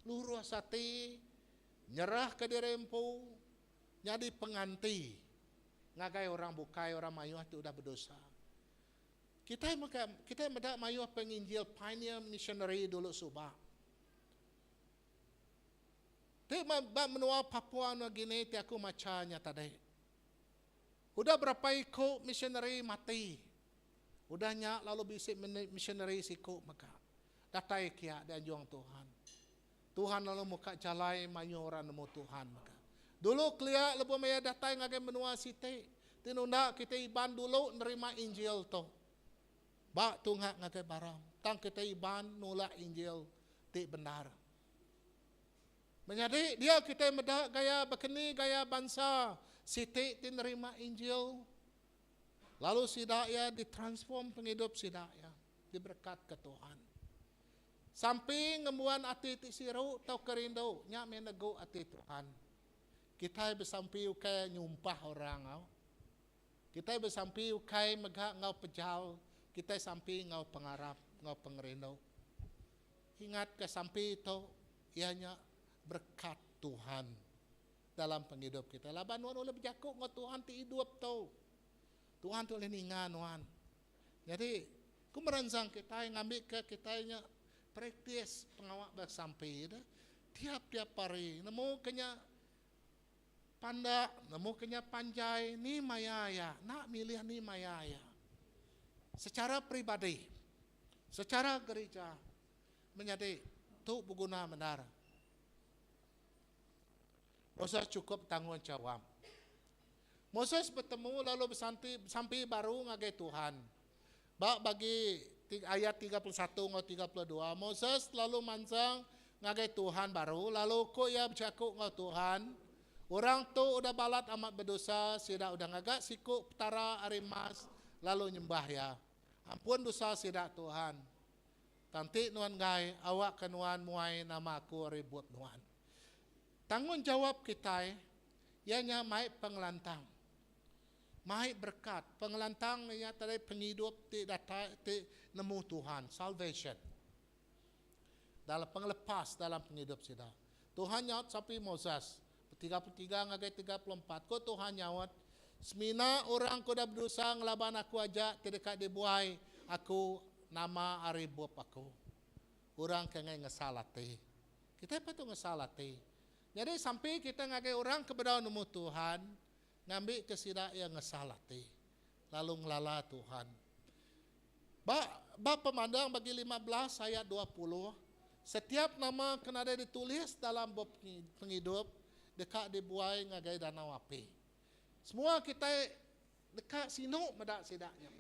luruh sati, nyerah ke diri empu, jadi penganti. Ngagai orang bukai, orang mayuh itu udah berdosa. Kita medak mayuh penginjil pioneer missionary dulu subah. Tapi menua Papua New Guinea ti aku macanya tadi. Udah berapa ikut missionary mati. Udahnya lalu bisik missionary siku maka. Datai kia dan juang Tuhan. Tuhan lalu muka jalai mayuh orang nemu Tuhan maka. Dulu kelia lebu maya datai ngagai menua site. Tinunda kita iban dulu nerima Injil to. Bak tunggak ngagai barang. Tang kita iban nolak Injil ti benar. Menjadi dia kita medak gaya bekeni gaya bangsa siti ti nerima Injil. Lalu sidaya ditransform penghidup sidaya. Diberkat ke Tuhan. Sampai ngemuan ati ti siru tau kerindu nya menego ati Tuhan. kita bersampai ukai nyumpah orang ngau. Kita bersampai ukai megak ngau pejal, kita sampai ngau pengarap, ngau pengerino. Ingat ke sampai itu, ianya berkat Tuhan dalam penghidup kita. Laban nuan oleh berjakuk ngau Tuhan ti hidup tu. Tuhan tu oleh ningan nuan. Jadi, ku merancang kita ngambil ke kitanya praktis pengawak bersampai dah. Tiap-tiap hari, nemu kenya pandak, nemu kenya panjai, ni mayaya, nak milih ni mayaya. Secara pribadi, secara gereja, menjadi tu berguna benar. Moses cukup tanggung jawab. Moses bertemu lalu sampai baru ngagai Tuhan. Bagi ayat 31 atau 32, Moses lalu mancang ngagai Tuhan baru, lalu ko ya bercakap ngau Tuhan. Orang tu udah balat amat berdosa, sida udah ngagak siku petara arimas, lalu nyembah ya. Ampun dosa sida Tuhan. Tanti nuan gai, awak kenuan muai nama aku ribut nuan. Tanggung jawab kita, ianya mai pengelantang. Mai berkat, pengelantang ya tadi penghidup ti nemu Tuhan, salvation. Dalam penglepas dalam penghidup sida. Tuhan nyaut sampai Moses 33 ngagai 34. Ko Tuhan nyaut semina orang ko dah berdosa ngelaban aku aja tidak dibuai aku nama aribop aku. Orang kengai ngesalati. Kita patut ngesalati. Jadi sampai kita ngagai orang kebedawan nemu Tuhan, ngambil kesida yang ngesalati. Lalu ngelala Tuhan. Bab pemandang bagi 15 ayat 20. Setiap nama kena ada ditulis dalam bab penghidup, dekat dibuai ngagai danau api. Semua kita dekat sino medak sidaknya.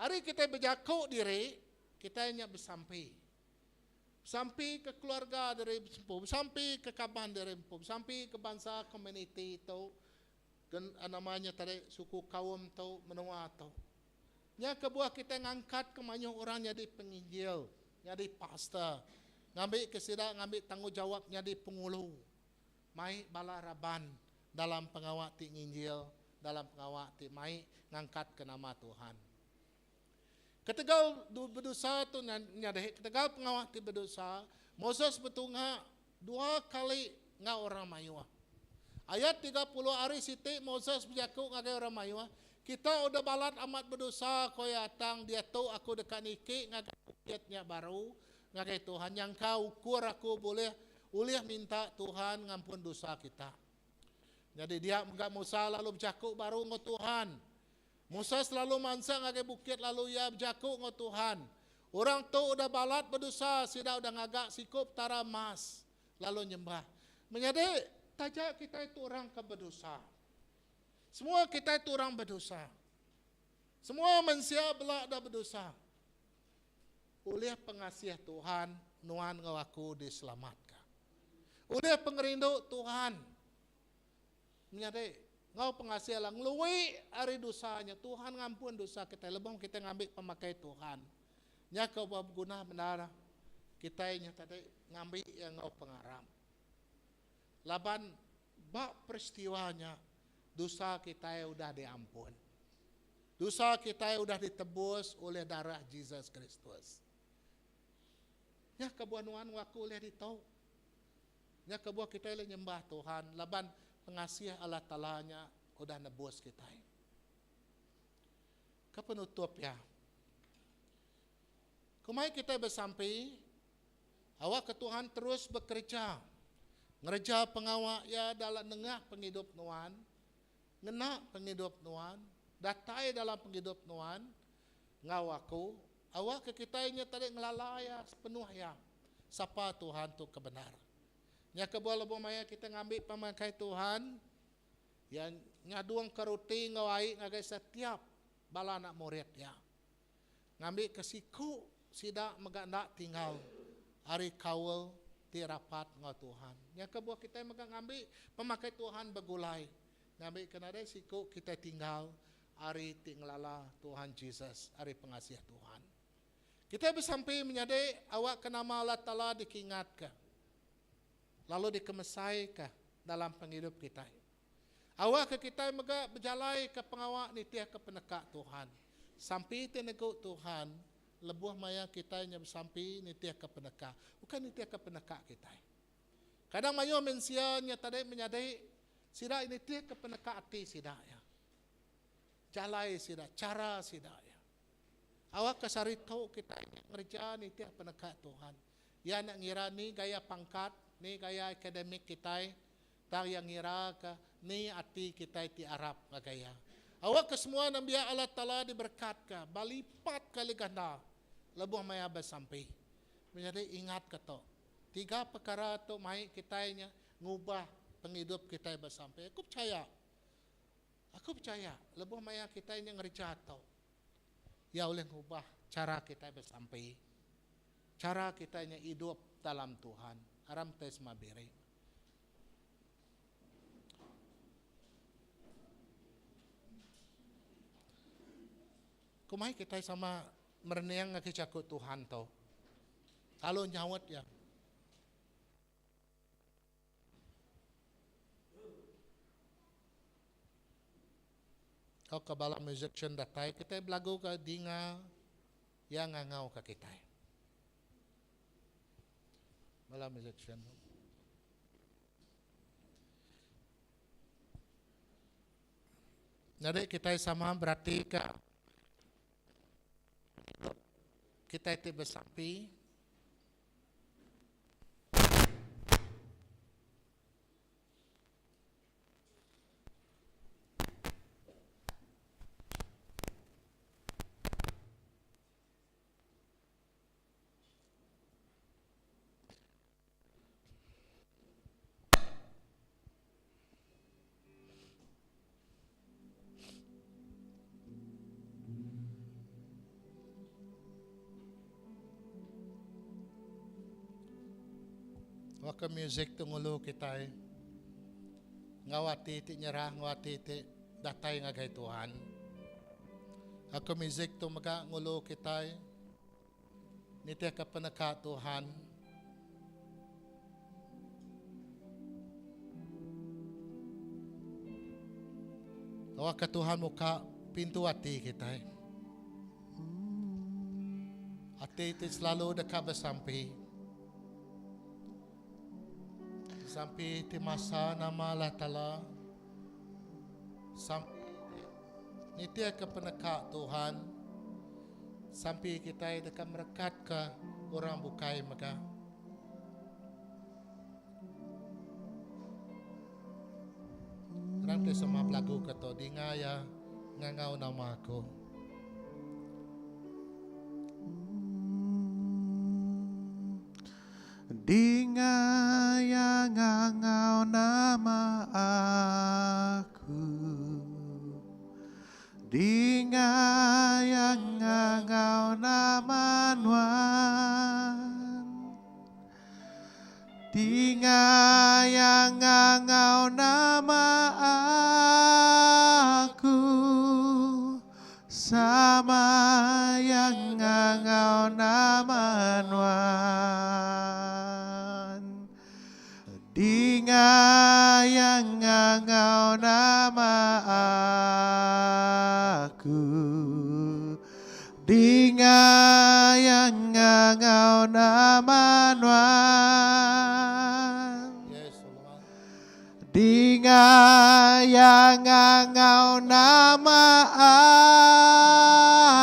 Hari kita berjakuk diri, kita hanya bersampai. Sampai ke keluarga dari Empum, sampai ke kaban dari Empum, sampai ke bangsa community itu, namanya tadi suku kaum itu, menua itu. Yang kebuah kita ngangkat kemanyu orang jadi penginjil, jadi pastor, ngambil kesida, ngambil tanggung jawab jadi pengulu. Mai balaraban dalam pengawak ti nginjil, dalam pengawak ti mai ngangkat ke nama Tuhan. Ketika berdosa tu nyadeh, ketika pengawak ti berdosa, Moses betunga 2 kali nga orang mayua. Ayat 30 hari siti Moses berjakuk ngagai orang mayua. Kita udah balat amat berdosa koya tang dia tahu aku dekat niki ngagai bukitnya baru ngagai Tuhan yang kau ukur aku boleh minta Tuhan ngampun dosa kita. Jadi dia enggak Musa lalu berjakuk baru ngau Tuhan. Musa selalu mansa ngagai bukit lalu ia berjakuk ngau Tuhan. Orang tu udah balat berdosa, sida udah ngagak sikup tara mas lalu nyembah. Menjadi tajak kita itu orang keberdosa. Semua kita itu orang berdosa. Semua manusia belak dah berdosa. Oleh pengasih Tuhan, nuan ngau aku diselamatkan. Oleh pengerindu Tuhan, menjadi ngau pengasih lah ngeluwi hari dosanya. Tuhan ngampun dosa kita. Lebam kita ngambil pemakai Tuhan. Nya kau berguna benar. Kita nya tadi ngambil yang ngau pengaram. Laban bak peristiwanya dosa kita udah diampun. Dosa kita udah ditebus oleh darah Yesus Kristus. Nya kebuanuan waku oleh ditau. Nya kebuah kita oleh nyembah Tuhan. Laban pengasih Allah Ta'ala-nya udah nebus kita. Kepenutup ya. Kumai kita bersampai, awak ke Tuhan terus bekerja. Ngerja pengawak ya dalam nengah penghidup nuan. Ngena penghidup nuan. Datai dalam penghidup nuan. Ngawaku. Awak ke kita ini tadi ngelalaya sepenuh ya. Sapa Tuhan tu kebenar. Nya kebuah lebih maya kita ngambil pemakai Tuhan. Yang ngaduang keruti ngawai ngagai setiap bala anak murid ya. Ngambil kesiku sida megandak tinggal hari kawal ti rapat ngau Tuhan. Nya kebuah kita megang ngambil pemakai Tuhan begulai. Ngambil kena ada siku kita tinggal hari tinglala Tuhan Yesus, hari pengasih Tuhan. Kita bersampai menyadai awak ke nama Allah Ta'ala dikingatkan. Lalu dikemesai kah? dalam penghidup kita. Awak ke kita maga berjalai ke pengawak ni tiah ke penekak Tuhan. Sampai teneguk Tuhan, lebuh maya kita nya sampai ni tiah ke penekak. Bukan ni tiah ke penekak kita. Kadang mayo mensianya tadi menyadai sida ini tiah ke penekak hati sida ya. Jalai sida, cara sida ya. Awak kasarito kita ngerja ni tiah penekak Tuhan. Ya nak ngira ni gaya pangkat, ni gaya akademik kita. Tang yang ngira ka ni ati kita ti Arab gaya. Awak kesemua nambia Allah Taala diberkat ka, balipat kali ganda. Lebuh maya sampai. Menjadi ingat ka to. 3 perkara tu mai kita nya ngubah penghidup kita sampai. Aku percaya. Lebuh maya kita nya ngerja to. Ya oleh ngubah cara kita sampai. Cara kita nya hidup dalam Tuhan. Aram tes mabere. Kumai kita sama merenang ngakicakut Tuhan tau. Kalau nyawat ya. Kau ke bala musician datai, kita belagu ke dinga yang ngangau ke kita. Bala musician. Jadi kita sama berarti ke kita itu bersampai waka music tungulu kita ngawati ti nyerah ngawati ti datay nga kay Tuhan. Ako music tu maga ngulo kita niti ka panaka Tuhan. Waka Tuhan muka pintu hati kita. Hati ti selalu dekat bersampai. Sampai di masa nama Allah Ta'ala sampai nitia ke penekak Tuhan sampai kita dekat merekat ke orang bukai maka orang sama pelagu kata dingaya ngangau nama aku. Dinga yang ngangau nama aku, dinga yang ngangau nama Nuan, dinga yang ngangau nama aku, sama yang ngangau nama Nuan. Dinga yang ngangau nama aku, dinga yang ngangau nama Nuan, dinga yang ngangau nama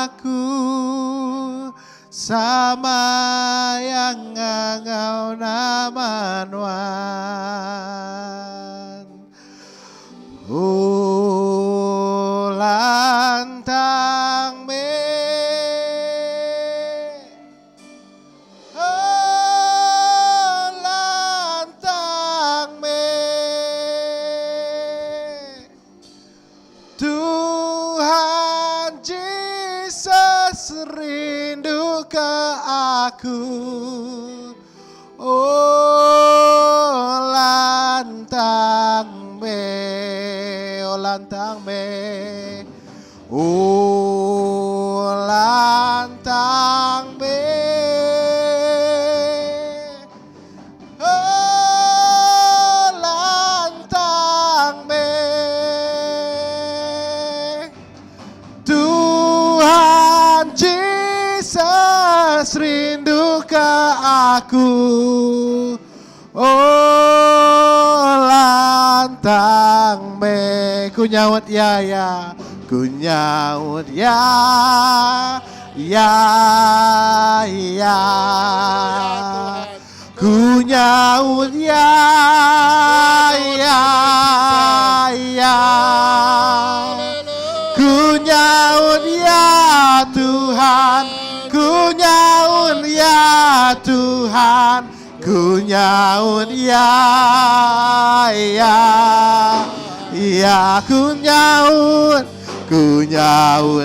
aku, sama yang ngangau nama Nuan. Lantang me, lantang me, Tuhan Yesus rindu ke aku. Lantang me, lantang me, lantang me, lantang rindu ke aku. Oh lantang me, ku nyaut ya ya, ku nyaut ya ya ya, ku nyaut ya ya ya, ku nyaut ya Tuhan, ku nyaut ya Tuhan, ku nyaut ya ya ya, ku nyaut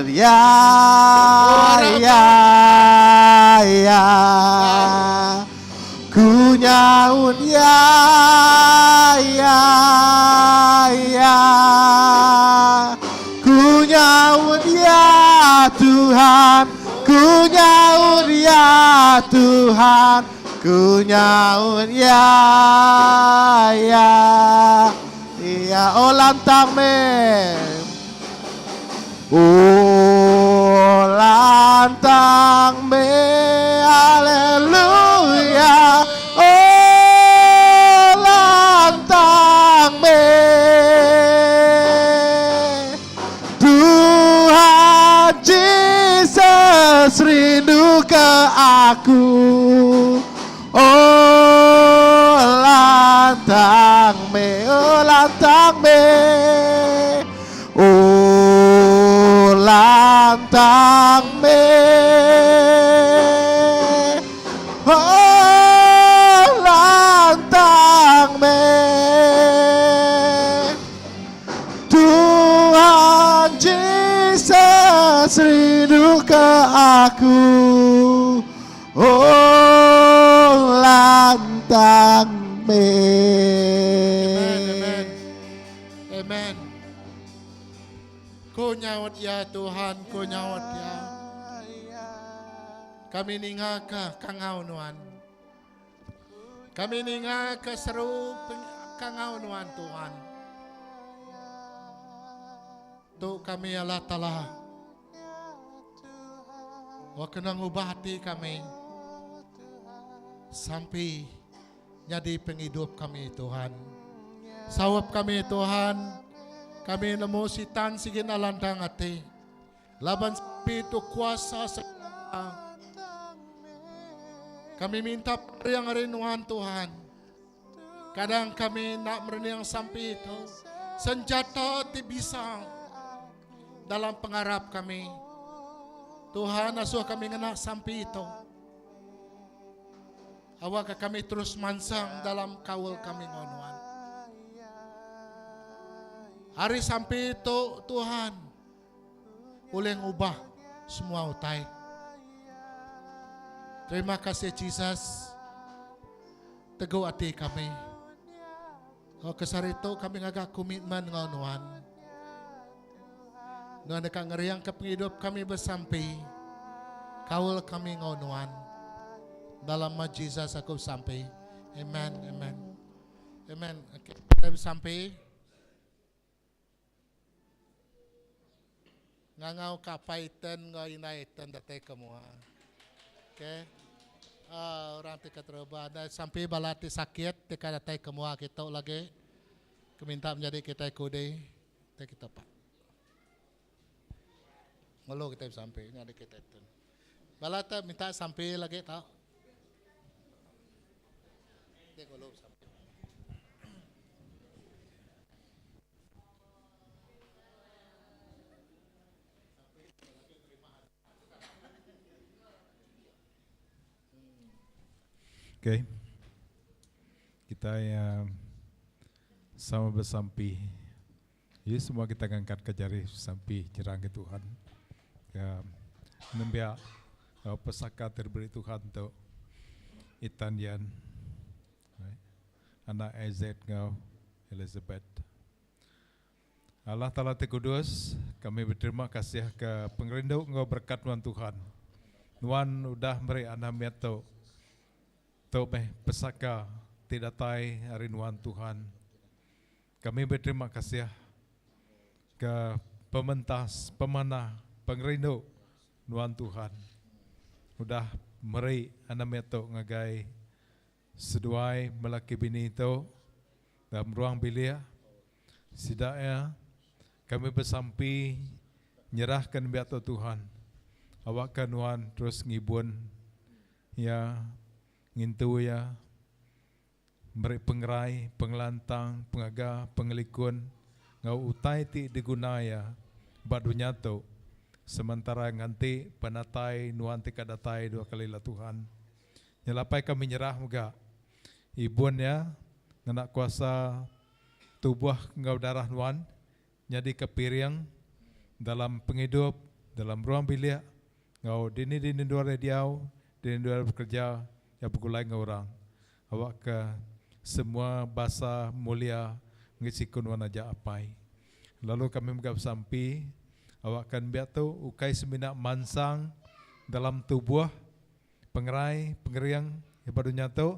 ya ya ya, ku nyaut ya ya ya, ku nyaut ya Tuhan, ku nyaut ya Tuhan, ku nyaut ya ya ya. Oh lantang men, oh lantang me, haleluya. Oh lantang me, Tuhan Yesus rindu ke aku. Oh lantang me, oh lantang me, oh lantang me, oh lantang me, Tuhan Yesus rindu ke aku. Oh lantang me. Amen. Amen. Ku nyaut ya Tuhan, ku nyaut ya. Kami ninga ka kangau nuan. Kami ninga ka seru kangau nuan Tuhan. Tu kami Allah Ta'ala. Wa kenang ubah hati kami. Sampai jadi penghidup kami Tuhan. Sawap kami Tuhan. Kami nemu sitan sigin alandang hati. Laban pitu kuasa segala. Kami minta yang rinuan Tuhan. Kadang kami nak merenang sampai itu. Senjata bisa dalam pengharap kami. Tuhan asuh kami ngena sampai itu. Awak kami terus mansang dalam kawal kami ngonuan. Hari sampai itu Tuhan boleh ngubah semua utai. Terima kasih Jesus. Teguh hati kami. Kalau kesar itu kami ngagak komitmen ngonuan. Nuan dekat ngeriang ke penghidup kami bersampai. Kawal kami ngonuan. Dalam nama Jesus aku sampai. Amen, amen. Amen. Okay, kita sampai. Ngangau kapaitan ngainaitan datay kamua. Okay. Orang tika terubah. Dan sampai balati sakit tika datay kamua kita lagi. Keminta menjadi kita kode. Kita pak. Ngelo kita sampai. Ini ada kita itu. Balata minta sampai lagi tau. Oke, kita sama bersampi. Jadi semua kita angkat ke jari sampai jerang ke Tuhan. Ya, nembia pesaka terberi Tuhan tu Itanian, anak AZ ngau Elizabeth. Allah Ta'ala Kudus, kami berterima kasih ke pengerindau ngau berkat Tuhan. Nuan udah beri anak meto. Tau pesaka tidak tai hari Nuan Tuhan. Kami berterima kasih ke pementas, pemanah, pengerindu Nuan Tuhan. Udah meri anam itu ngagai seduai melaki bini itu dalam ruang bilik. Sidaknya kami bersampi nyerahkan biata Tuhan. Awak kanuan terus ngibun ya ngintu ya meri pengerai, pengelantang, pengaga, pengelikun ngau utai ti digunaya badunya tu sementara nganti panatai nuan ti kadatai dua kali lah Tuhan. Nyelapai kami nyerah muga ibun ya ngana kuasa tubuh ngau darah nuan nyadi kepiriang dalam penghidup dalam ruang bilik ngau dini dua rediau dini dua bekerja ya begulai ngau orang awak ke semua bahasa mulia ngisikun wana aja apai. Lalu kami menggap sampi awak kan biak tu ukai semina mansang dalam tubuh pengerai pengeriang ibadunya tu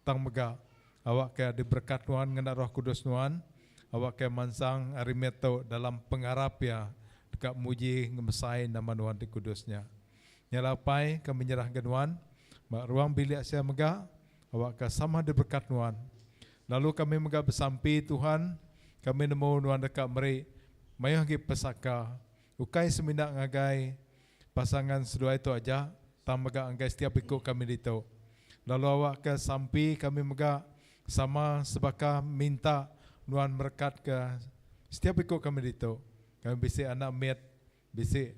tang mega awak ke diberkat nuan ngena Roh Kudus nuan awak ke mansang arimet tu dalam pengarap ya dekat muji ngemesai nama nuan di kudusnya. Nyalapai kami nyerahkan nuan ruang bilik saya mega awak ke sama diberkat nuan. Lalu kami mega bersampi Tuhan kami nemu nuan dekat meri mayah gi pesaka ukai semina ngagai pasangan sedua itu aja tam mega anggai setiap ikut kami dito. Lalu awak ke sampi kami mega sama sebaka minta nuan berkat ke setiap ikut kami dito. Kami bisi anak met bisi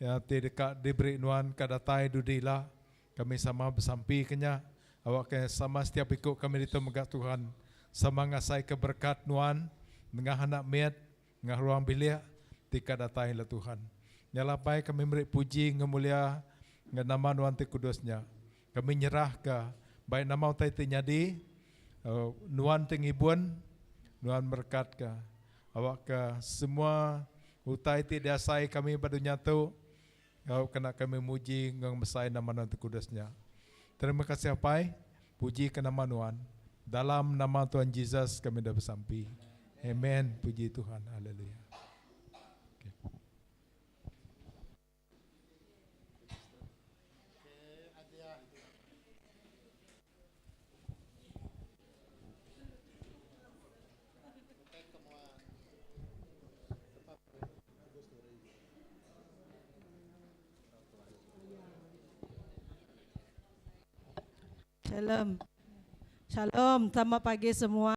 ya ti dekat diberi nuan kadatai dudila kami sama bersampi kenya awak ke sama setiap ikut kami dito mega Tuhan sama ngasai keberkat nuan ngah anak met ngah ruang bilik tika datai la Tuhan. Nyalapai kami beri puji ngemulia ngan nama nuan ti kudusnya. Kami nyerah ke baik nama utai ti nyadi nuan ti ngibun nuan berkat ke awak ke semua utai ti dasai kami badunya tu kau kena kami muji ngang mesai nama nuan ti kudusnya. Terima kasih apai puji ke nama nuan dalam nama Tuhan Yesus kami dah bersampi. Amen. Puji Tuhan. Haleluya. Shalom. Shalom, selamat pagi semua.